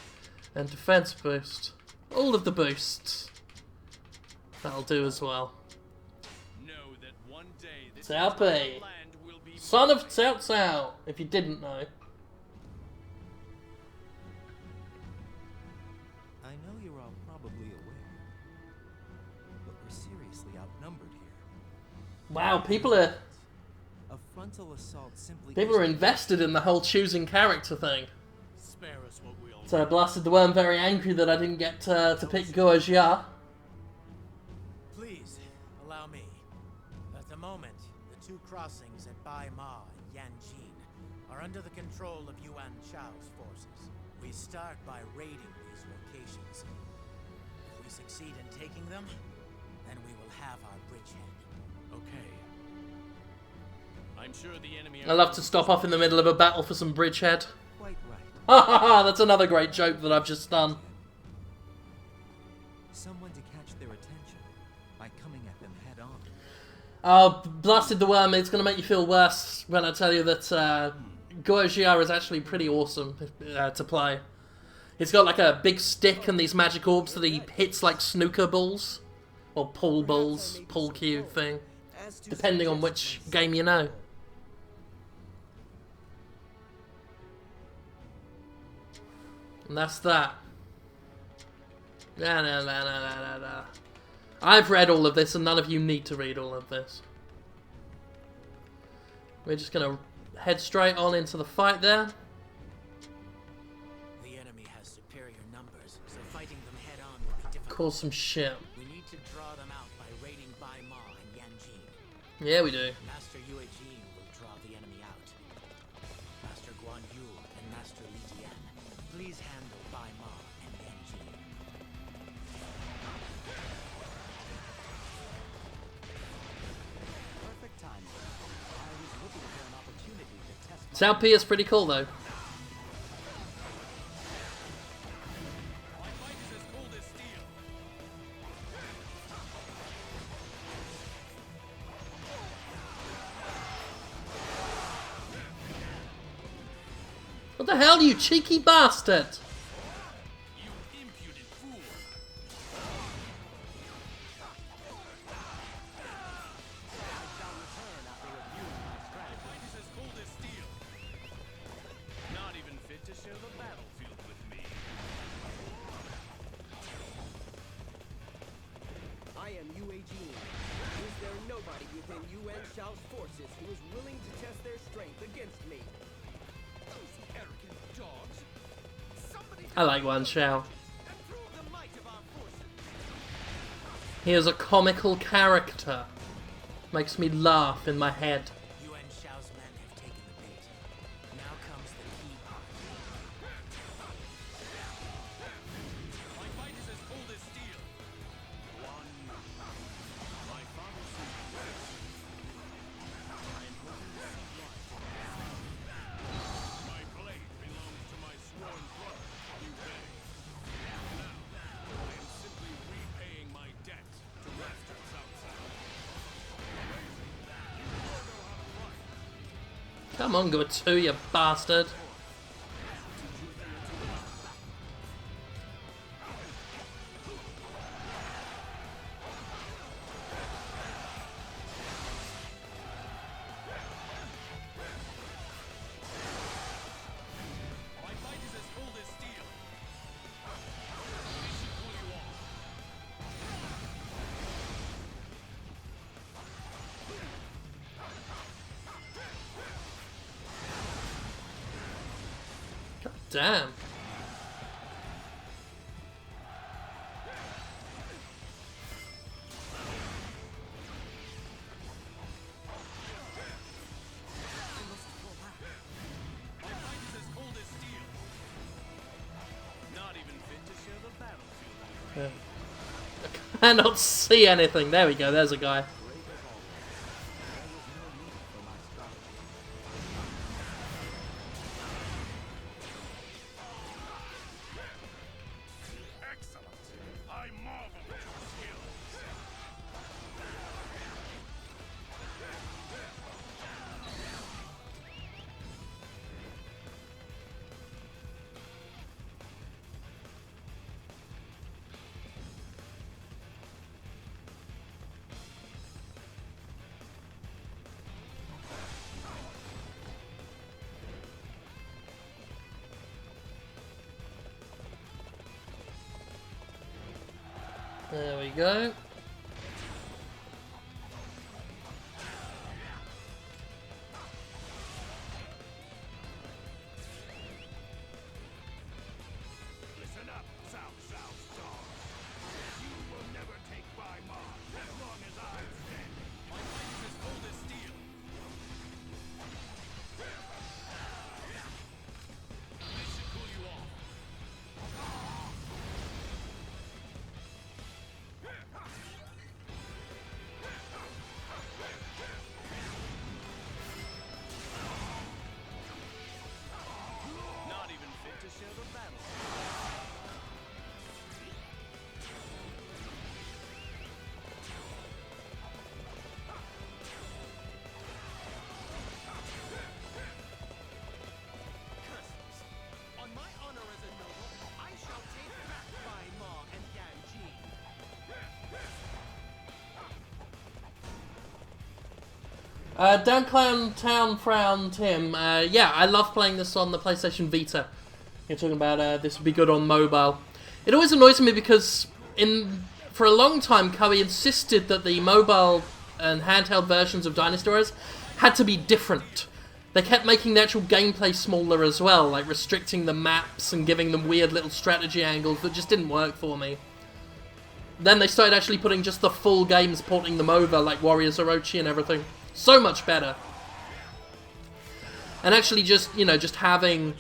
And defense boost. All of the boosts. That'll do as well. Know that one day this Cao entire Pi, land will be son of Cao Cao, if you didn't know. I know you're all probably aware, but we're seriously outnumbered here. Wow, people are A frontal assault simply people are isn't- invested in the whole choosing character thing. spare us what we all So I blasted the worm very angry that I didn't get to pick Guojia. Please, allow me. At the moment, the two crossings at Bai Ma and Yanjin are under the control of Yuan Shao's forces. We start by raiding these locations. If we succeed in taking them, then we will have our bridgehead. okay. I'm sure the enemy I love to stop off in the middle of a battle for some bridgehead. Quite right. Ha ha ha, that's another great joke that I've just done. Someone to catch their attention by coming at them head on. Oh, blasted the worm, it's going to make you feel worse when I tell you that Guojia is actually pretty awesome to play. He's got like a big stick and these magic orbs that he hits like snooker balls. Or pool balls, pool cue thing. Depending on which game you know. And that's that. No. I've read all of this and none of you need to read all of this. We're just going to head straight on into the fight there. The enemy has superior numbers, so fighting them head on will be difficult. Cause some shit. We need to draw them out by raiding Bai Ma and Yanjin. Yeah, we do. Master Yue Jin will draw the enemy out. Master Guan Yu and Master Li Tian Please handle Bai Ma and Genji. Perfect timing. I was looking for an opportunity to test my Sound P is pretty cool though. My fight is as cold as steel. What the hell, you cheeky bastard? You impudent fool. My fight is as cold as steel. Not even fit to share the battlefield with me. I am Yue Jin. Is there nobody within Yuan Shao's forces who is willing to test their strength against me? Those arrogant dogs. Somebody I like Wan Shao. and prove the might of our forces. He is a comical character. Makes me laugh in my head. Yuan Shao's men have taken the bait. Now comes the key part. My fight is as cold as steel. Wan Yu. My father sent me. I am hoping to see light in this. My blade belongs to my sworn brother, Liu Bei. Now, I am simply repaying my debt to Master Cao Cao. Come on, go to you bastard. My fight is as cold as steel. We should pull you off. God damn. My fight is as cold as steel. Not even fit to share the battlefield with me. I cannot see anything. There we go, there's a guy. Excellent. I marvel at your skills. There we go. Listen up, Cao Cao's dogs. You will never take Bai Ma as long as I'm standing. My fight is as cold as steel. This should cool you off. Not even fit to share the battle. On my honor as a noble, I shall take back Bai Ma and Yan Ji. Down Town Frown Tim. Yeah, I love playing this on the PlayStation Vita. You're talking about this would be good on mobile. It always annoys me because for a long time Koei insisted that the mobile and handheld versions of Dynasty Warriors had to be different. They kept making the actual gameplay smaller as well, like restricting the maps and giving them weird little strategy angles that just didn't work for me. Then they started actually putting just the full games, porting them over, like Warriors Orochi and everything. So much better. And actually just, you know, just having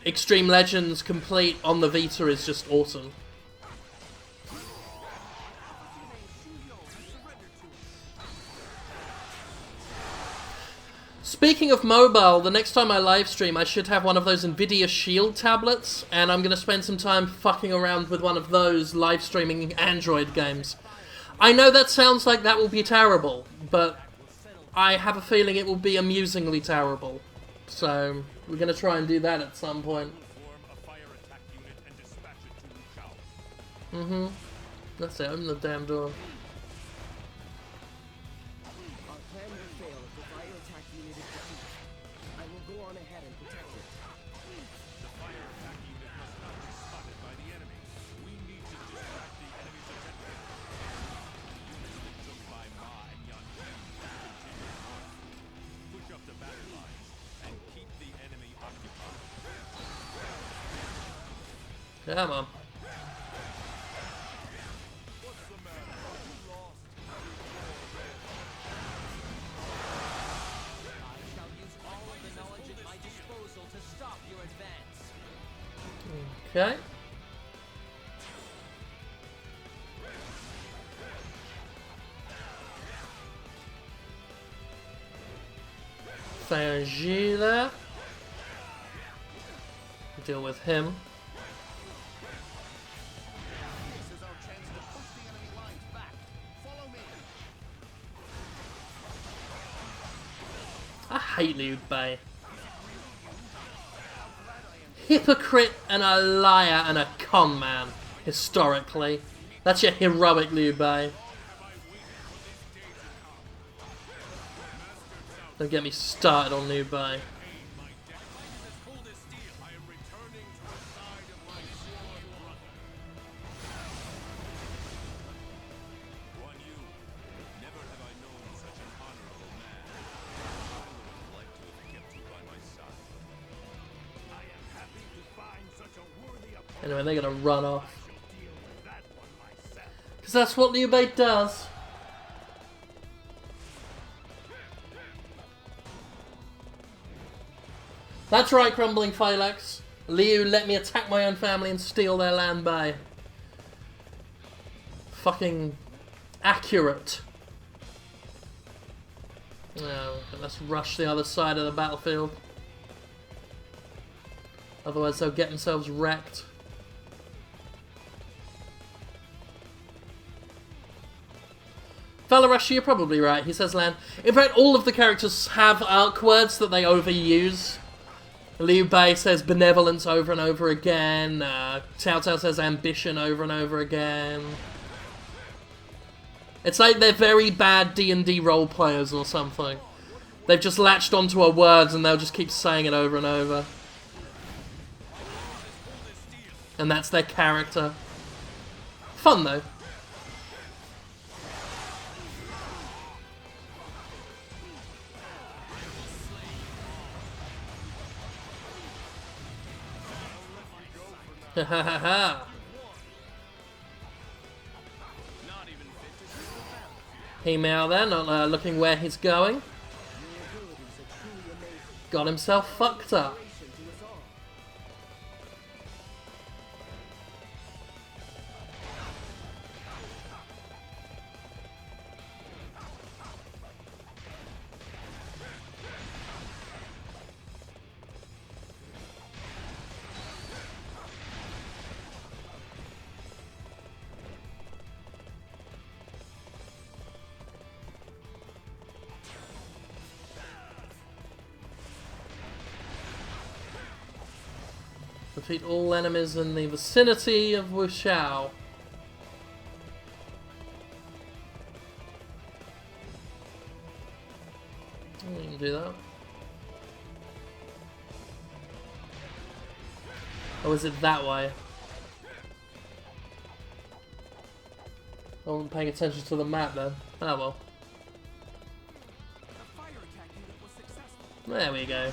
Extreme Legends complete on the Vita is just awesome. Speaking of mobile, the next time I live stream, I should have one of those Nvidia Shield tablets, and I'm going to spend some time fucking around with one of those live streaming Android games. I know that sounds like that will be terrible, but I have a feeling it will be amusingly terrible. So, we're going to try and do that at some point. Mm-hmm. That's it, open the damn door. Our plan will fail if the fire attack unit is defeated. I will go on ahead and protect it. The fire attack unit must not be spotted by the enemy. We need to distract the enemy's attention. The units that took by Ma and Yan continue north. Push up the battle lines and keep the enemy occupied. Come on. Okay. Fangi there. Deal with him. This is our chance to push the enemy lines back. Follow me. I hate Liu Bei. Hypocrite and a liar and a con man, historically. That's your heroic Liu Bei. Don't get me started on Liu Bei. Anyway, they're gonna run off. Because that's what Liu Bei does. That's right, Crumbling Phalanx. Liu let me attack my own family and steal their land by. Fucking accurate. Now, let's rush the other side of the battlefield. Otherwise they'll get themselves wrecked. Valarashi, you're probably right, he says land. In fact, all of the characters have arc words that they overuse. Liu Bei says benevolence over and over again. Cao Cao says ambition over and over again. It's like they're very bad D&D role players or something. They've just latched onto a word and they'll just keep saying it over and over. And that's their character. Fun though. Ha ha ha ha. He-Mao there, not looking where he's going. Got himself fucked up. Defeat all enemies in the vicinity of Wushao. We can do that. Or is it that way? I wasn't paying attention to the map then. Oh well. There we go.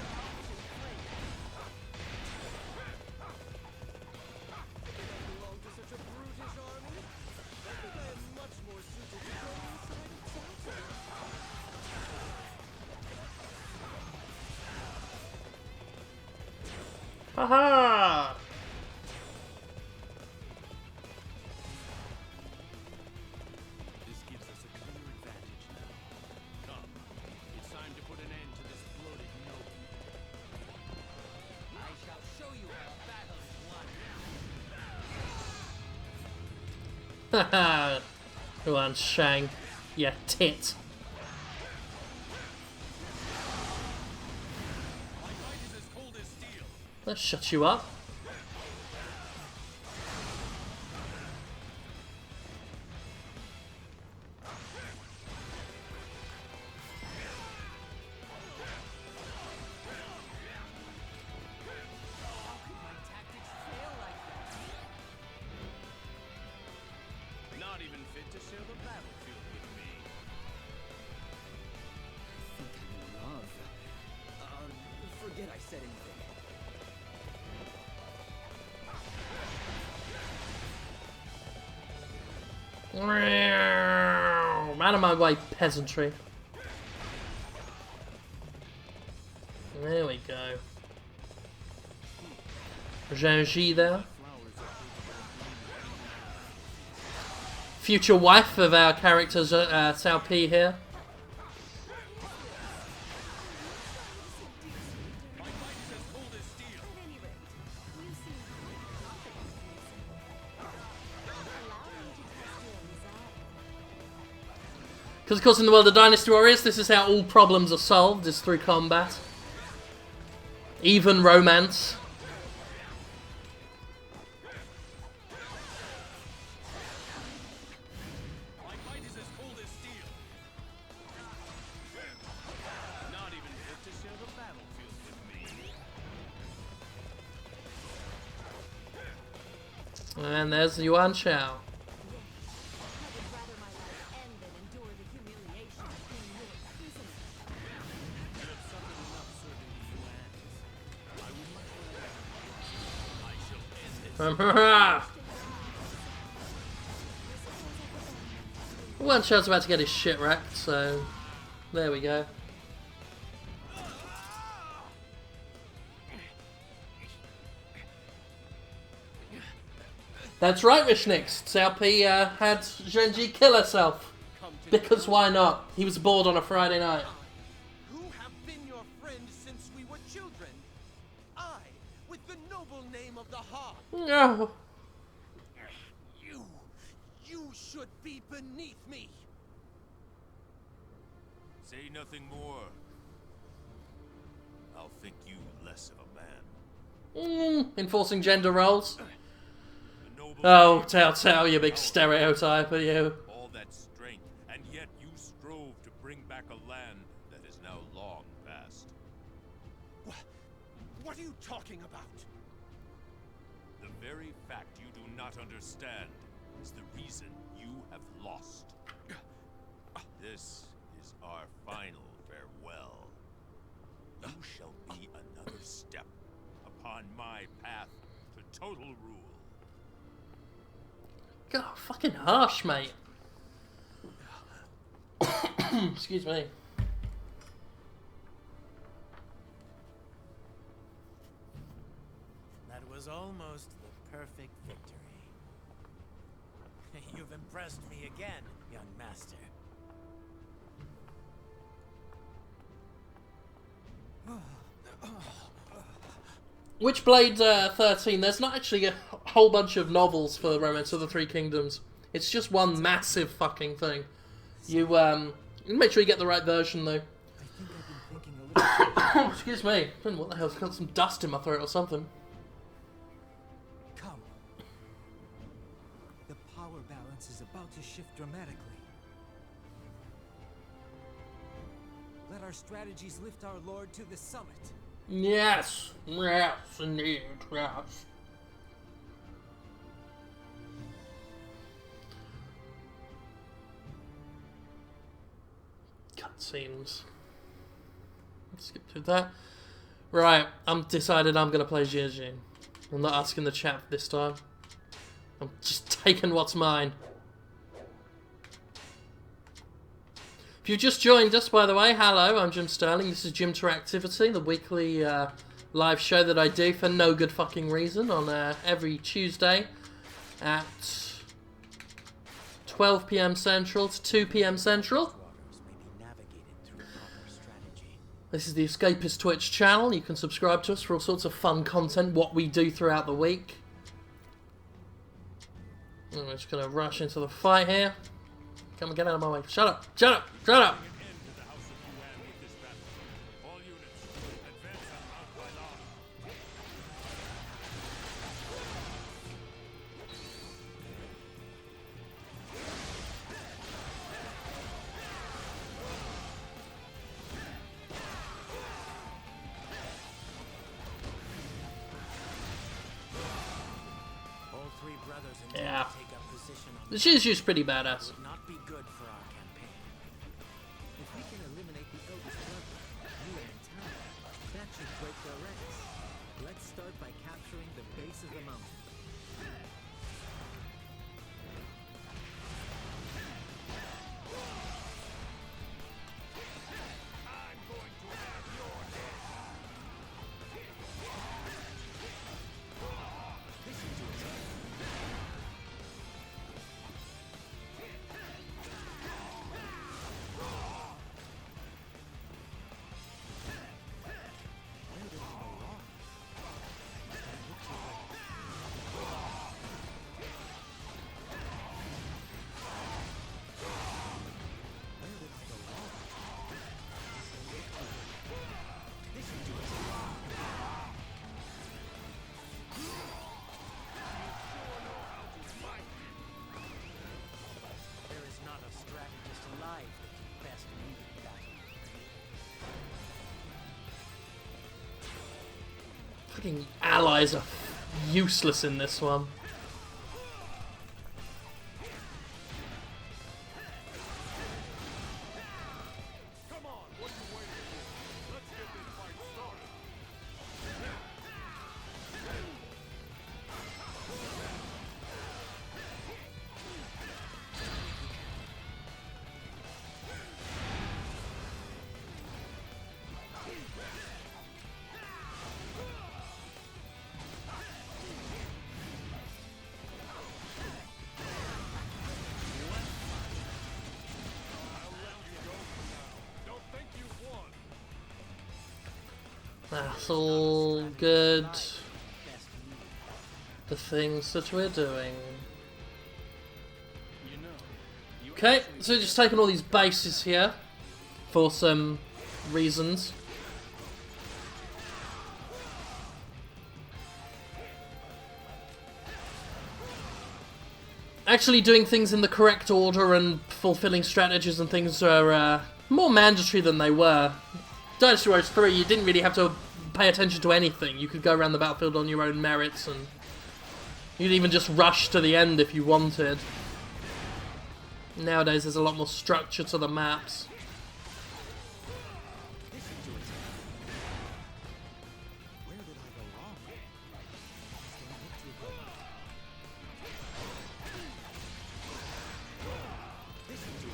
Haha! This gives us a clear advantage now. Come, it's time to put an end to this bloated noble. I shall show you how a battle is won. Haha! Wan Shang, you tit. My fight is as cold as steel. Let's shut you up. Not even fit to share the battlefield with me. I think I'm in love. Forget I said anything. Out of my way, peasantry. There we go. Zhangji there. Future wife of our characters, Cao Pi here. My fight is as cold as steel. At any rate, you seem confident. Allow me to test your resolve. Because of course in the world of Dynasty Warriors, this is how all problems are solved, is through combat. Even romance. My fight is as cold as steel. Not even fit to share the battlefield with me. And there's Yuan Chao. I would rather my life end than endure the humiliation of being your prisoner. You have suffered enough serving the Yuans. I will much rather. I shall end it. Yuan Chao's about to get his shit wrecked, so there we go. That's right, Rishnix. Cao Pi had Zhenji kill herself. Because why not? He was bored on a Friday night. Who have been your friend since we were children? I, with the noble name of the Heart. No. You should be beneath me. Say nothing more. I'll think you less of a man. Enforcing gender roles. The noble Oh, Cao Cao, you big stereotype, are you? all that strength, and yet you strove to bring back a land that is now long past. What are you talking about? The very fact you do not understand is the reason you have lost. This is our final farewell. You shall be another step upon my path to total rule. God, fucking harsh, mate. Excuse me. That was almost the perfect victory. You've impressed me again, young master. Witchblade 13, there's not actually a whole bunch of novels for Romance of the Three Kingdoms. It's just one massive fucking thing. You make sure you get the right version though. I think I've been thinking a little. Excuse me. I don't know what the hell's got some dust in my throat or something. Come. The power balance is about to shift dramatically. Let our strategies lift our lord to the summit. Yes. Yes, indeed. Yes. Cutscenes. Let's skip through that. Right, I'm decided I'm gonna play Jin. I'm not asking the chat this time. I'm just taking what's mine. If you've just joined us, by the way, hello, I'm Jim Sterling. This is Jimteractivity, the weekly live show that I do for no good fucking reason on every Tuesday at 12 p.m. Central to 2 p.m. Central. Waters may be navigated through proper strategy. This is the Escapist Twitch channel. You can subscribe to us for all sorts of fun content, what we do throughout the week. And we're just going to rush into the fight here. Come on, get out of my way. Shut up! Shut up! Shut up! An end to the House of Yuan with this battle. All units, advance on Mount Bailar. All three brothers intend Yeah. to take up position on This is just pretty badass. would not be good for our campaign. If we can eliminate the eldest brother, Yuan and Tao, that should break their ranks. Let's start by capturing the base of the mountain. I'm going to have your head. Listen to it. Where did I go wrong? That looks like where did I go wrong? Listen to it. There is not a strategist alive that can best lead in battle. Fucking allies are useless in this one. Come on, what are you waiting for? Let's get this fight started. I'll let you go for now. Don't think you've won. That's all good. Best lead. The things that we're doing. You know, you Okay, so we're just taking all these bases here for some reasons. Actually doing things in the correct order and fulfilling strategies and things are more mandatory than they were. Dynasty Warriors 3, you didn't really have to pay attention to anything. You could go around the battlefield on your own merits, and you could even just rush to the end if you wanted. Nowadays there's a lot more structure to the maps. Listen to it. Where did I go wrong? Don't look too good. Listen to it.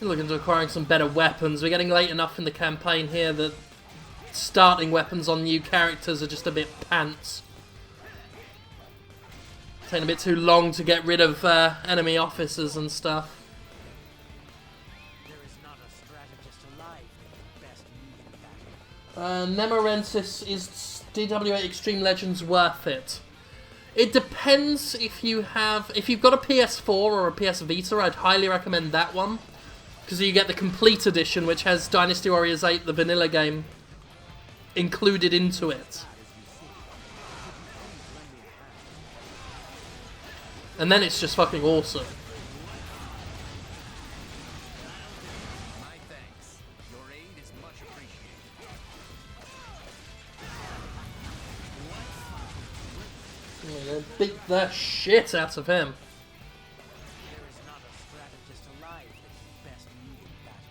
We're looking to acquiring some better weapons. We're getting late enough in the campaign here that starting weapons on new characters are just a bit pants. Taking a bit too long to get rid of enemy officers and stuff. There is not a strategist alive that can best lead in battle. Nemorensis, is DW8 Extreme Legends worth it? It depends if you've got a PS4 or a PS Vita. I'd highly recommend that one, because you get the complete edition, which has Dynasty Warriors 8, the vanilla game, included into it. And then it's just fucking awesome. My thanks. Your aid is much appreciated. I'm gonna beat the shit out of him. There is not a strategist alive that can best lead in battle.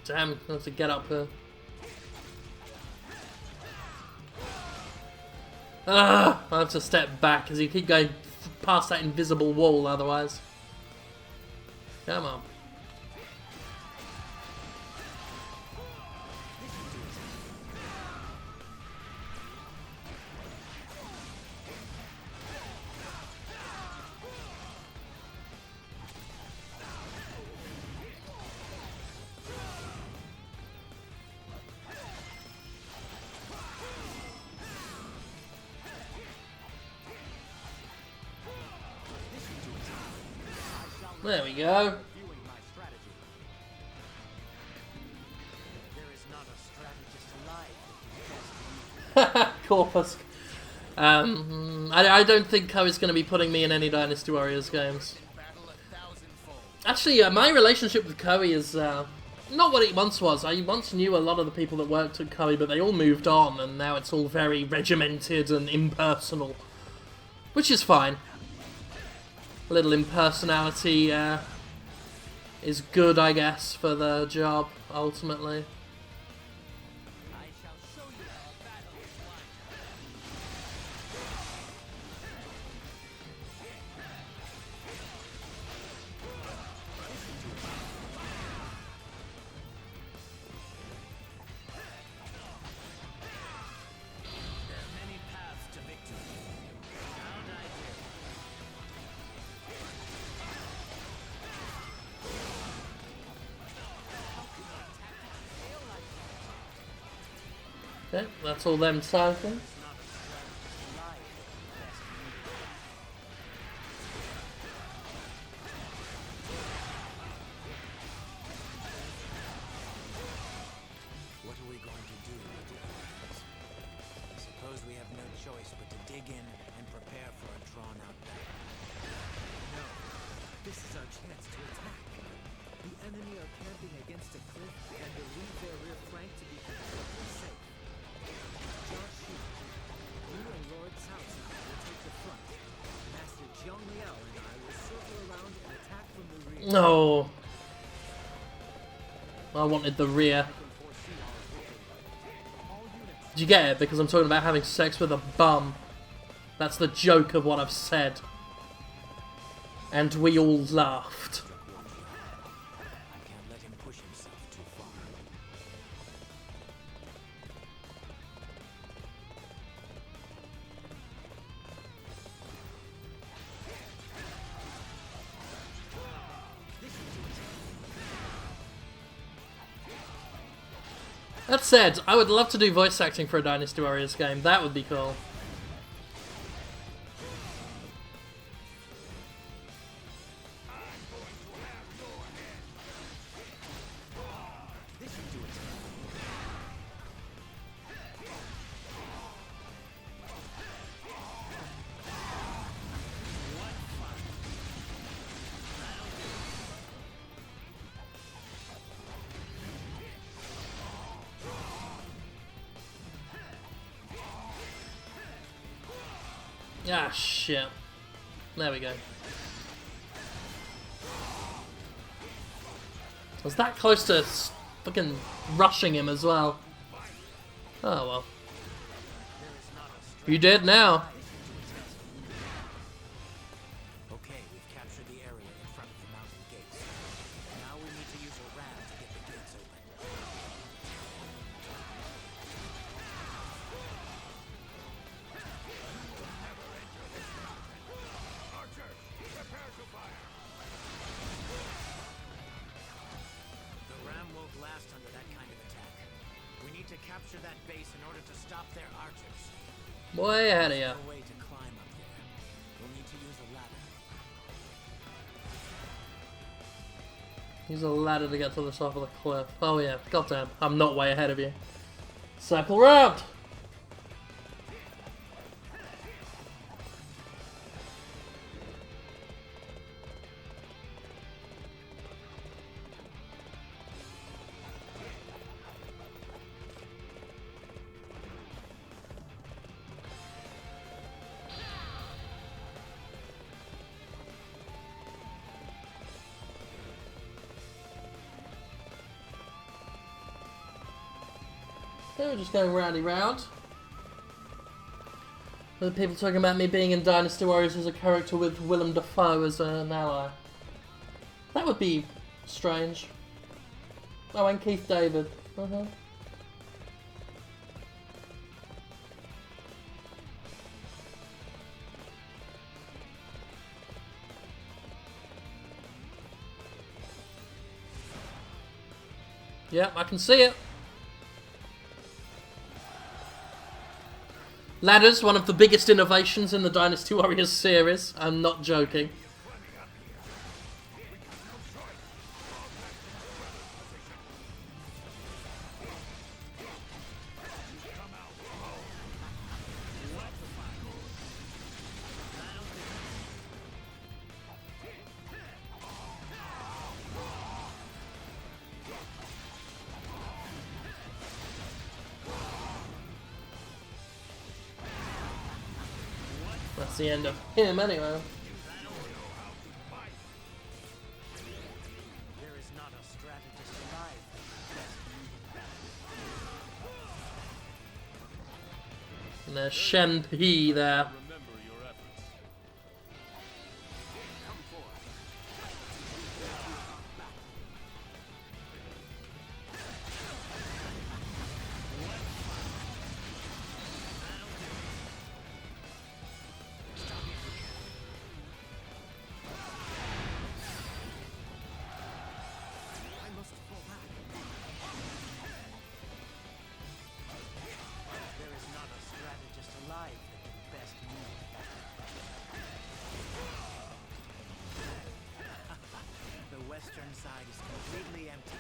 Damn, I have to get up here. I have to step back because you keep going past that invisible wall otherwise. Come on. There we go. Reviewing my strategy. There is not a strategist alive that can test me. Corpus. I don't think Koei's going to be putting me in any Dynasty Warriors games. Battle a thousandfold. Actually, my relationship with Koei is not what it once was. I once knew a lot of the people that worked at Koei, but they all moved on, and now it's all very regimented and impersonal. Which is fine. A little impersonality is good, I guess, for the job, ultimately. I shall show you how a battle is won. There are many paths to victory. Now dive here. Okay, that's all them cycling. What are we going to do, Lieutenant? Suppose we have no choice but to dig in and prepare for a drawn-out battle. No, this is our chance to attack. The enemy are camping against a cliff and believe their rear flank to be completely safe. Josh, you and Lord Cao will take the front. Master Jiang Liao and I will circle around and attack from the rear. No. I wanted the rear. Did you get it? Because I'm talking about having sex with a bum. That's the joke of what I've said. And we all laughed. I can't let him push himself too far. That said, I would love to do voice acting for a Dynasty Warriors game. That would be cool. Ah, shit. There we go. I was that close to fucking rushing him as well. Oh well. You dead now. Okay, we've captured the area in front of the mountain gates. Now we need to use a ram to get the gates open. Archers, prepare to fire. The ram won't last under that kind of attack. We need to capture that base in order to stop their archers. Way ahead of ya. No way to climb up there. We'll need to use a ladder. Use a ladder to get to the top of the cliff. Oh yeah, goddamn. I'm not way ahead of you. Circle round! Okay, we're just going roundy round. The people talking about me being in Dynasty Warriors as a character with Willem Dafoe as an ally. That would be strange. Oh, and Keith David. Yep, I can see it. Ladders, one of the biggest innovations in the Dynasty Warriors series. I'm not joking. That's the end of him anyway. There is not a strategist alive. And there's Shen He there. Remember your efforts. I must fall back. There is not a strategist alive that can best move that. The western side is completely empty.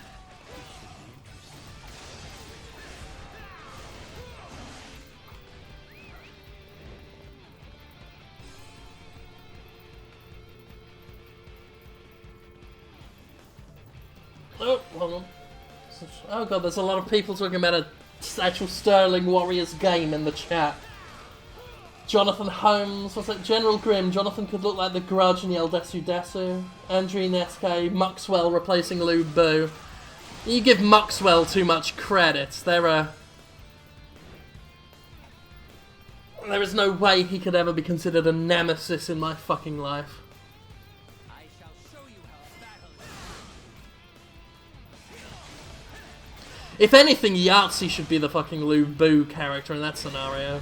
This should be interesting. Oh, hold on. Oh god, there's a lot of people talking about a actual Sterling Warriors game in the chat. Jonathan Holmes, what's that? General Grimm, Jonathan could look like the Grudge in Yel Desu Desu. Andrew Neske, Muxwell replacing Lu Bu. You give Muxwell too much credit. There is no way he could ever be considered a nemesis in my fucking life. I shall show you how a battle is. If anything, Yahtzee should be the fucking Lu Bu character in that scenario.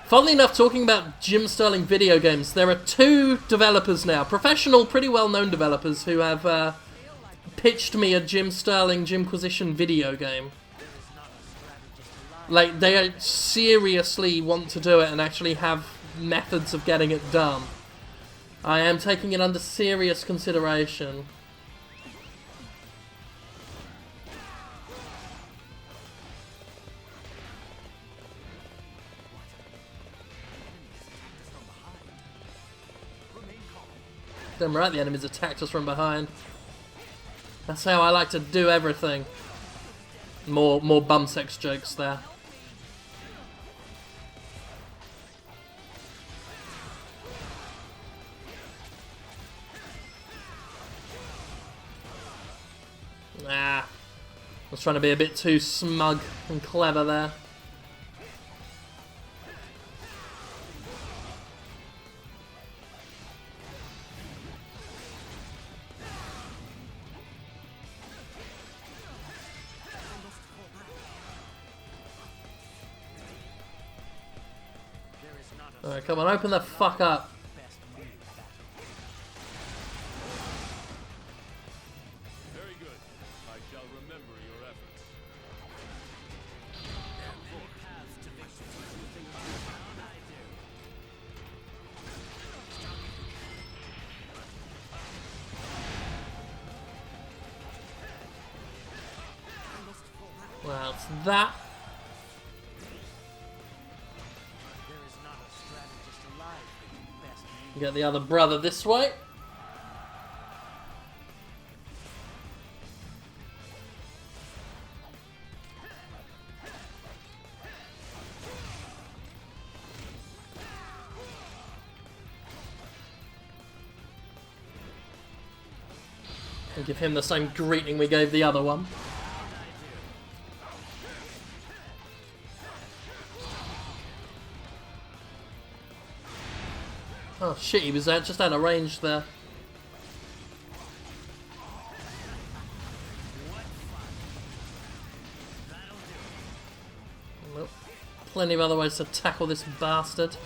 Funnily enough, talking about Jim Sterling video games, there are two developers now, professional, pretty well-known developers, who have pitched me a Jim Sterling Jimquisition video game. Like, they seriously want to do it and actually have methods of getting it done. I am taking it under serious consideration. Damn right, the enemies attacked us from behind. That's how I like to do everything. More bum sex jokes there. Ah, I was trying to be a bit too smug and clever there. Alright, come on, open the fuck up. Very good. I shall remember your efforts. Well, it's that. Get the other brother this way. And give him the same greeting we gave the other one. Oh shit, he was just out of range there. Nope. Plenty of other ways to tackle this bastard.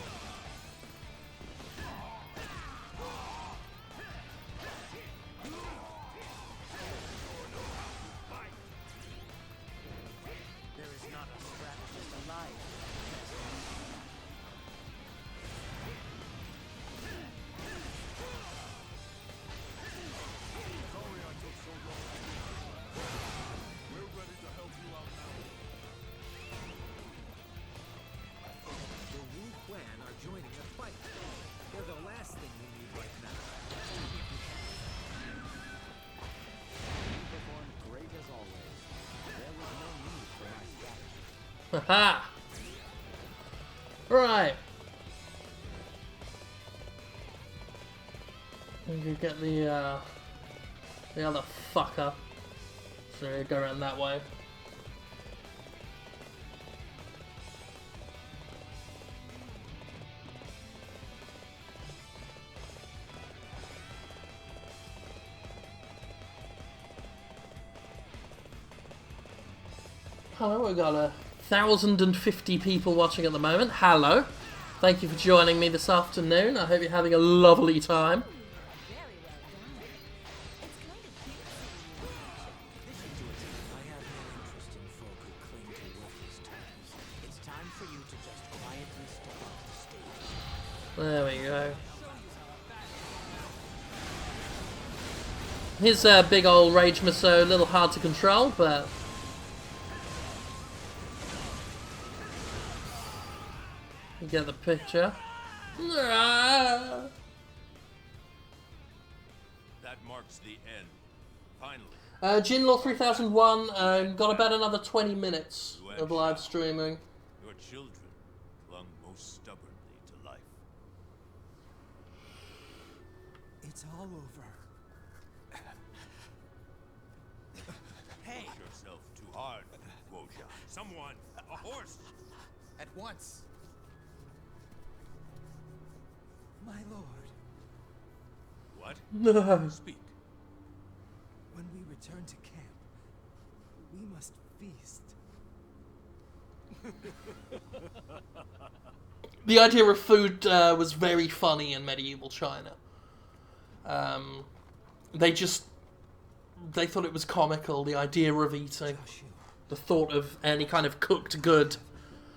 Haha! Right. We could get the other fucker. So we go around that way. Hello, we got 1,050 people watching at the moment. Hello. Thank you for joining me this afternoon. I hope you're having a lovely time. Very well done. It's kind of cute seeing you in action. I have no interest in folk who cling to worthless titles. It's time for you to just quietly step off the stage. There we go. His big old rage missile, a little hard to control, but you get the picture. That marks the end. Finally. Jinlaw 3001 got about another 20 minutes of live streaming. Your children clung most stubbornly to life. It's all over. Hey! Push yourself too hard, Wojia. Someone! A horse! At once! My lord, What? No. Speak. when we return to camp, we must feast. The idea of food was very funny in medieval China. They thought it was comical, the idea of eating. The thought of any kind of cooked good.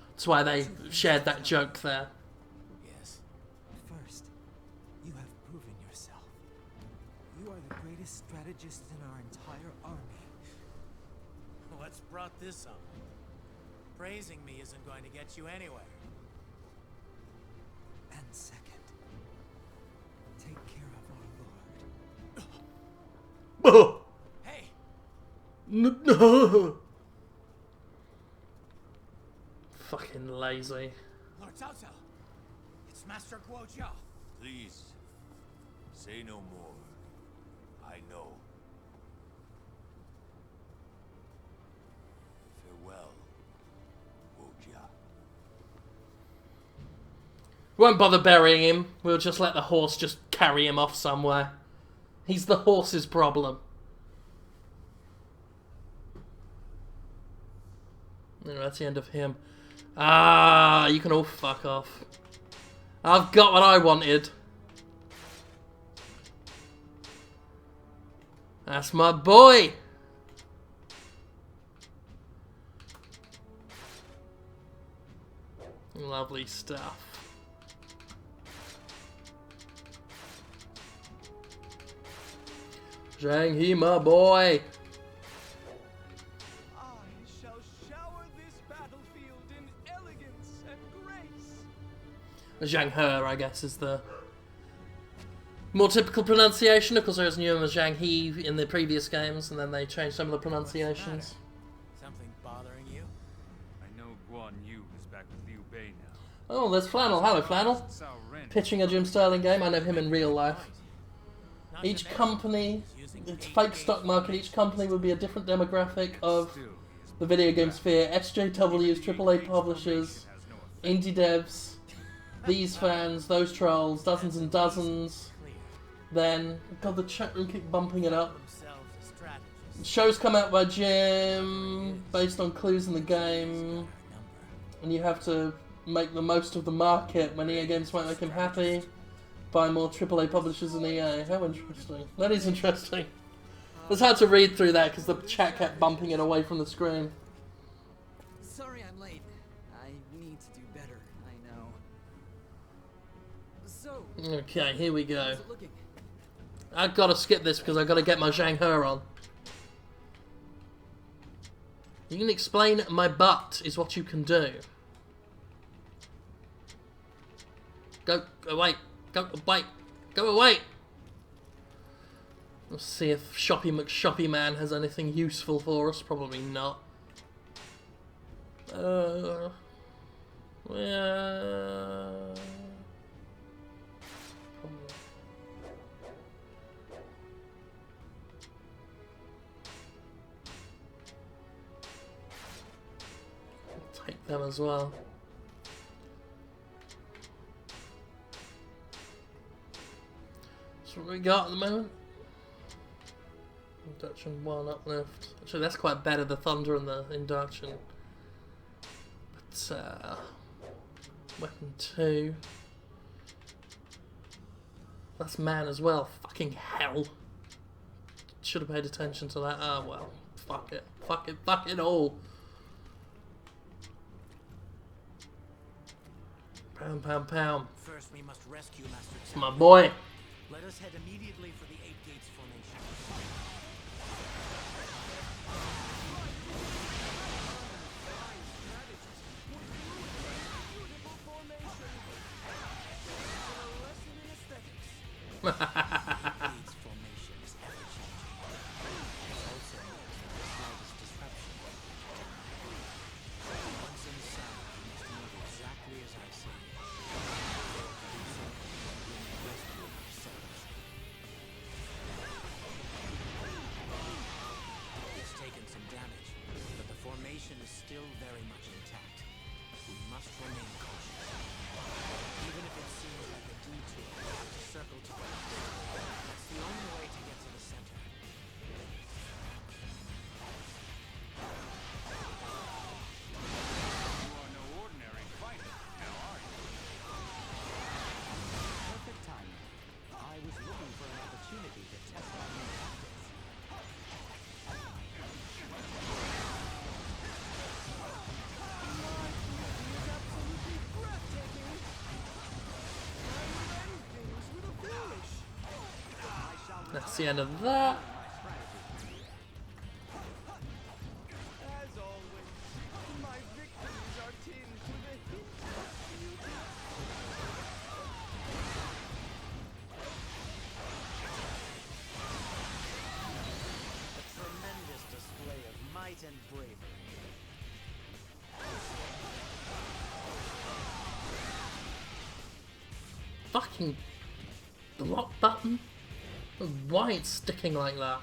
That's why they shared that joke there. Yes. First, you have proven yourself. You are the greatest strategist in our entire army. What's brought this on? Praising me isn't going to get you anywhere. And second, take care of our lord. Hey! No. Fucking lazy. Lord Cao Cao! It's Master Guo Jiao. Please, say no more. I know. Farewell, Wojia. Won't bother burying him. We'll just let the horse just carry him off somewhere. He's the horse's problem. And that's the end of him. Ah, you can all fuck off. I've got what I wanted. That's my boy. Lovely stuff. Zhang He, my boy. I shall shower this battlefield in elegance and grace. Zhang He, I guess, is the more typical pronunciation. Of course, I always knew him as Zhang He in the previous games, and then they changed some of the pronunciations. Something bothering you? I know Guan Yu is back with Liu Bei now. Oh, there's Flannel. Hello, Flannel. Cao Ren. Pitching a Jim Sterling game. I know him in real life. Not Each company, it's fake stock market, each company would be a different demographic of the video game sphere. SJWs, AAA publishers, indie devs, these fans, those trolls, dozens and dozens. Then, God, the chat room keep bumping it up. Shows come out by Jim, based on clues in the game. And you have to make the most of the market when EA Games might make him happy. Buy more AAA publishers in EA. How interesting. That is interesting. It's hard to read through that because the chat kept bumping it away from the screen. Sorry I'm late. I need to do better, I know. So, Okay, here we go. how's it looking? I've got to skip this because I've got to get my Zhang He on. You can explain my butt is what you can do. Go away. Go away. Go away. Let's see if Shoppy McShoppy Man has anything useful for us. Probably not. Yeah. Take them as well. That's what we got at the moment. Induction 1 uplift. Actually, that's quite better, the thunder and the induction. But, weapon 2. That's man as well. Fucking hell. Should have paid attention to that. Ah, well. Fuck it. Fuck it. Fuck it all. Pound, pound, pound. First, we must rescue Master It's Cao. my boy. Let us head immediately for the Eight Gates formation. Eight Gates formation is ever-changing. It also means that the slightest disruption. Once inside, you must move exactly as I say. It's taken some damage, but the formation is still very much intact. We must remain cautious. Even if it seems like a detour, we have to circle to the left. That's the only way to get to the center. You are no ordinary fighter, now are you? Perfect timing. I was looking for an opportunity to test out new tactics. That's the end of that. As always, my victories are tinged with a hint of beauty. A tremendous display of might and bravery. Fucking block button? Why it's sticking like that?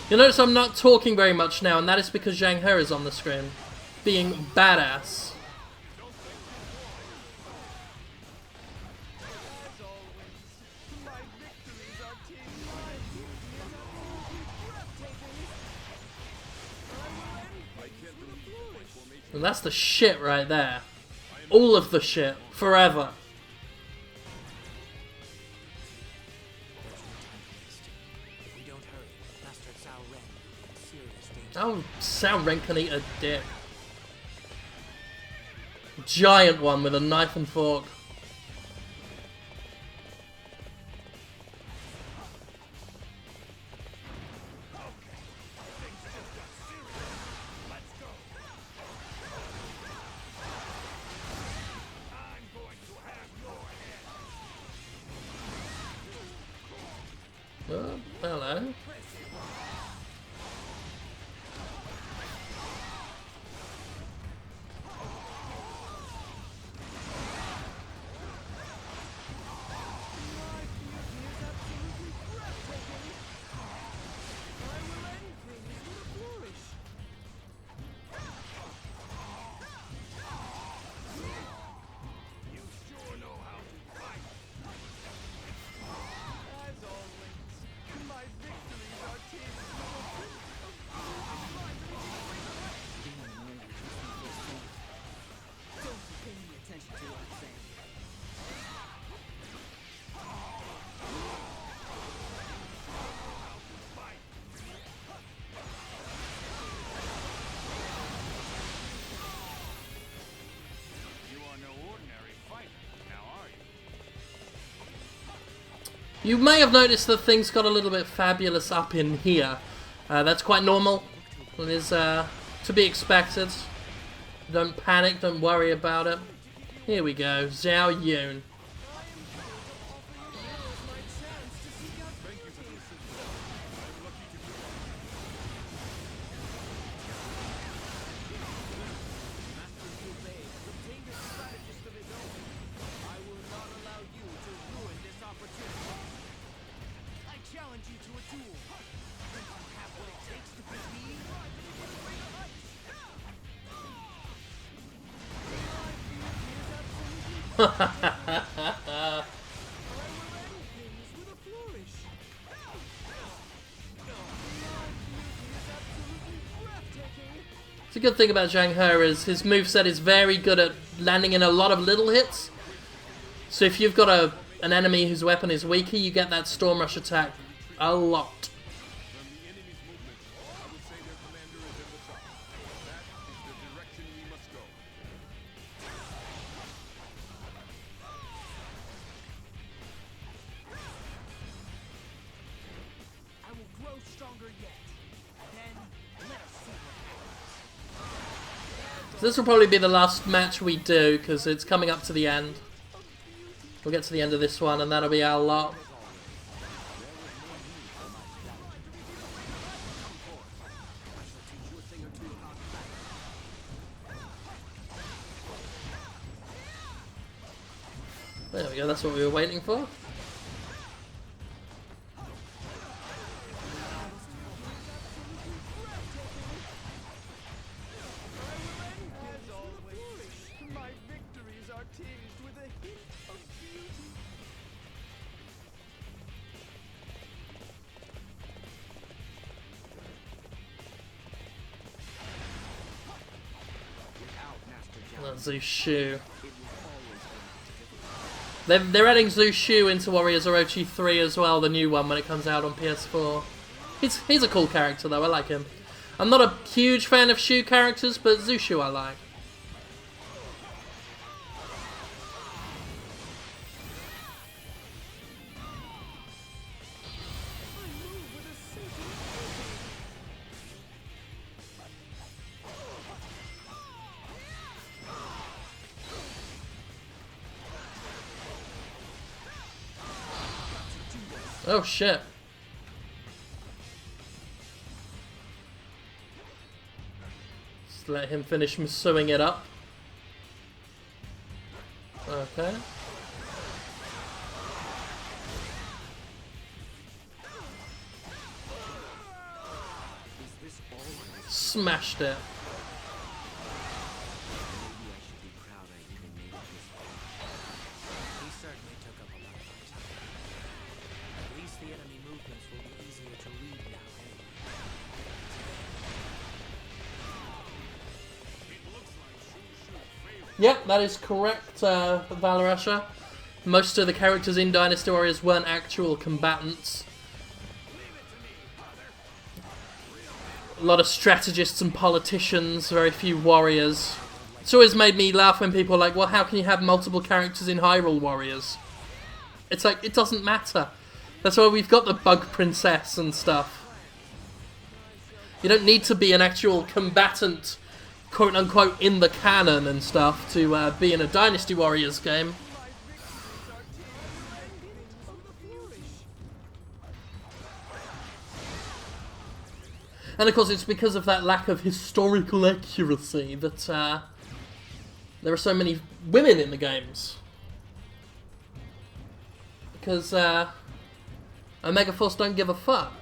You'll notice I'm not talking very much now, and that is because Zhang He is on the screen, being badass. As always, my victories are tinged with a hint of breathtaking. I will end things with a flourish. And that's the shit right there. All of the shit. Forever. If we don't hurry, Master Cao Ren will be in serious danger. Oh, Sao Ren can eat a dick. giant one with a knife and fork. Oh, hello. You may have noticed that things got a little bit fabulous up in here. That's quite normal. It is to be expected. Don't panic, don't worry about it. Here we go, Zhao Yun. The good thing about Zhang He is his moveset is very good at landing in a lot of little hits. So if you've got an enemy whose weapon is weaker, you get that Storm Rush attack a lot. This will probably be the last match we do, because it's coming up to the end. We'll get to the end of this one, and that'll be our lot. There we go, that's what we were waiting for. Zushu. They're adding Zushu into Warriors Orochi 3 as well, the new one, when it comes out on PS4. He's a cool character though, I like him. I'm not a huge fan of Shu characters, but Zushu I like. Oh shit. Just let him finish sewing it up. Okay. Smashed it. Yep, that is correct, Valarasha. Most of the characters in Dynasty Warriors weren't actual combatants. A lot of strategists and politicians, very few warriors. It's always made me laugh when people are like, well, how can you have multiple characters in Hyrule Warriors? It's like, it doesn't matter. That's why we've got the Bug Princess and stuff. You don't need to be an actual combatant, quote-unquote, in the canon and stuff to be in a Dynasty Warriors game. And of course, it's because of that lack of historical accuracy that there are so many women in the games. Because Omega Force don't give a fuck.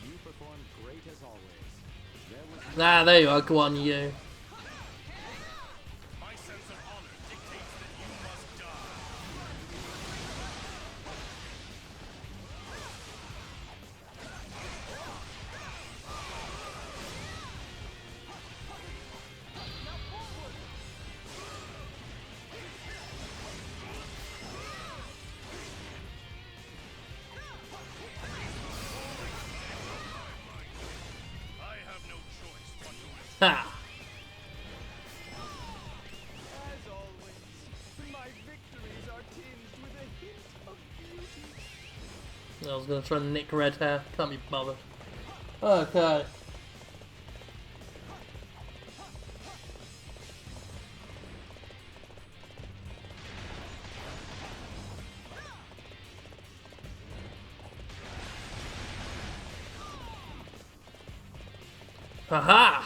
You performed great as always. Ah, there you are, go on, you. My sense of honor dictates that you must die. I have no choice but to respect. Ha! As always, my victories are tinged with a hint of beauty. I was gonna try and nick red hair, can't be bothered. Okay. Haha!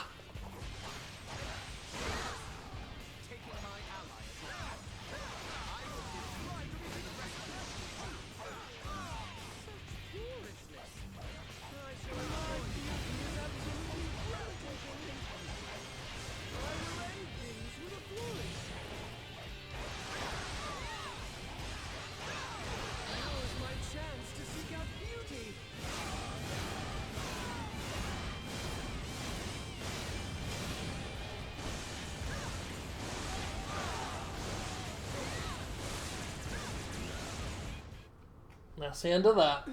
That's the end of that.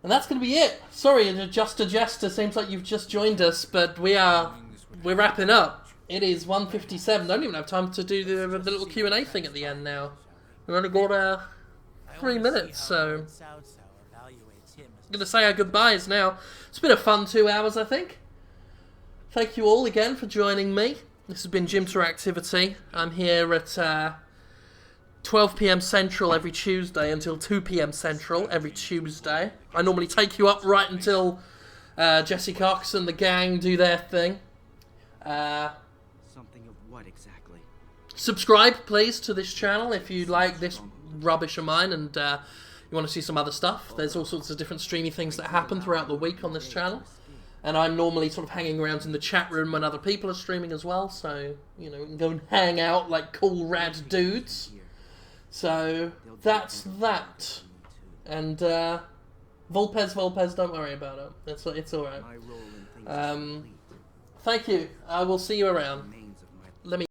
And that's going to be it. Sorry, just a jester. Seems like you've just joined us, but we're wrapping up. It is 1:57. Don't even have time to do the little Q&A thing at the end now. We've only got 3 minutes, so I'm going to say our goodbyes now. It's been a fun 2 hours, I think. Thank you all again for joining me. This has been Jimteractivity. I'm here at 12 PM Central every Tuesday until 2 PM Central every Tuesday. I normally take you up right until Jesse Cox and the gang do their thing. Something of what exactly? Subscribe, please, to this channel if you like this rubbish of mine and you want to see some other stuff. There's all sorts of different streamy things that happen throughout the week on this channel. And I'm normally sort of hanging around in the chat room when other people are streaming as well. So, you know, we can go and hang out like cool, rad dudes. So, that's that. And, Volpez, don't worry about it. It's alright. Thank you. I will see you around. Let me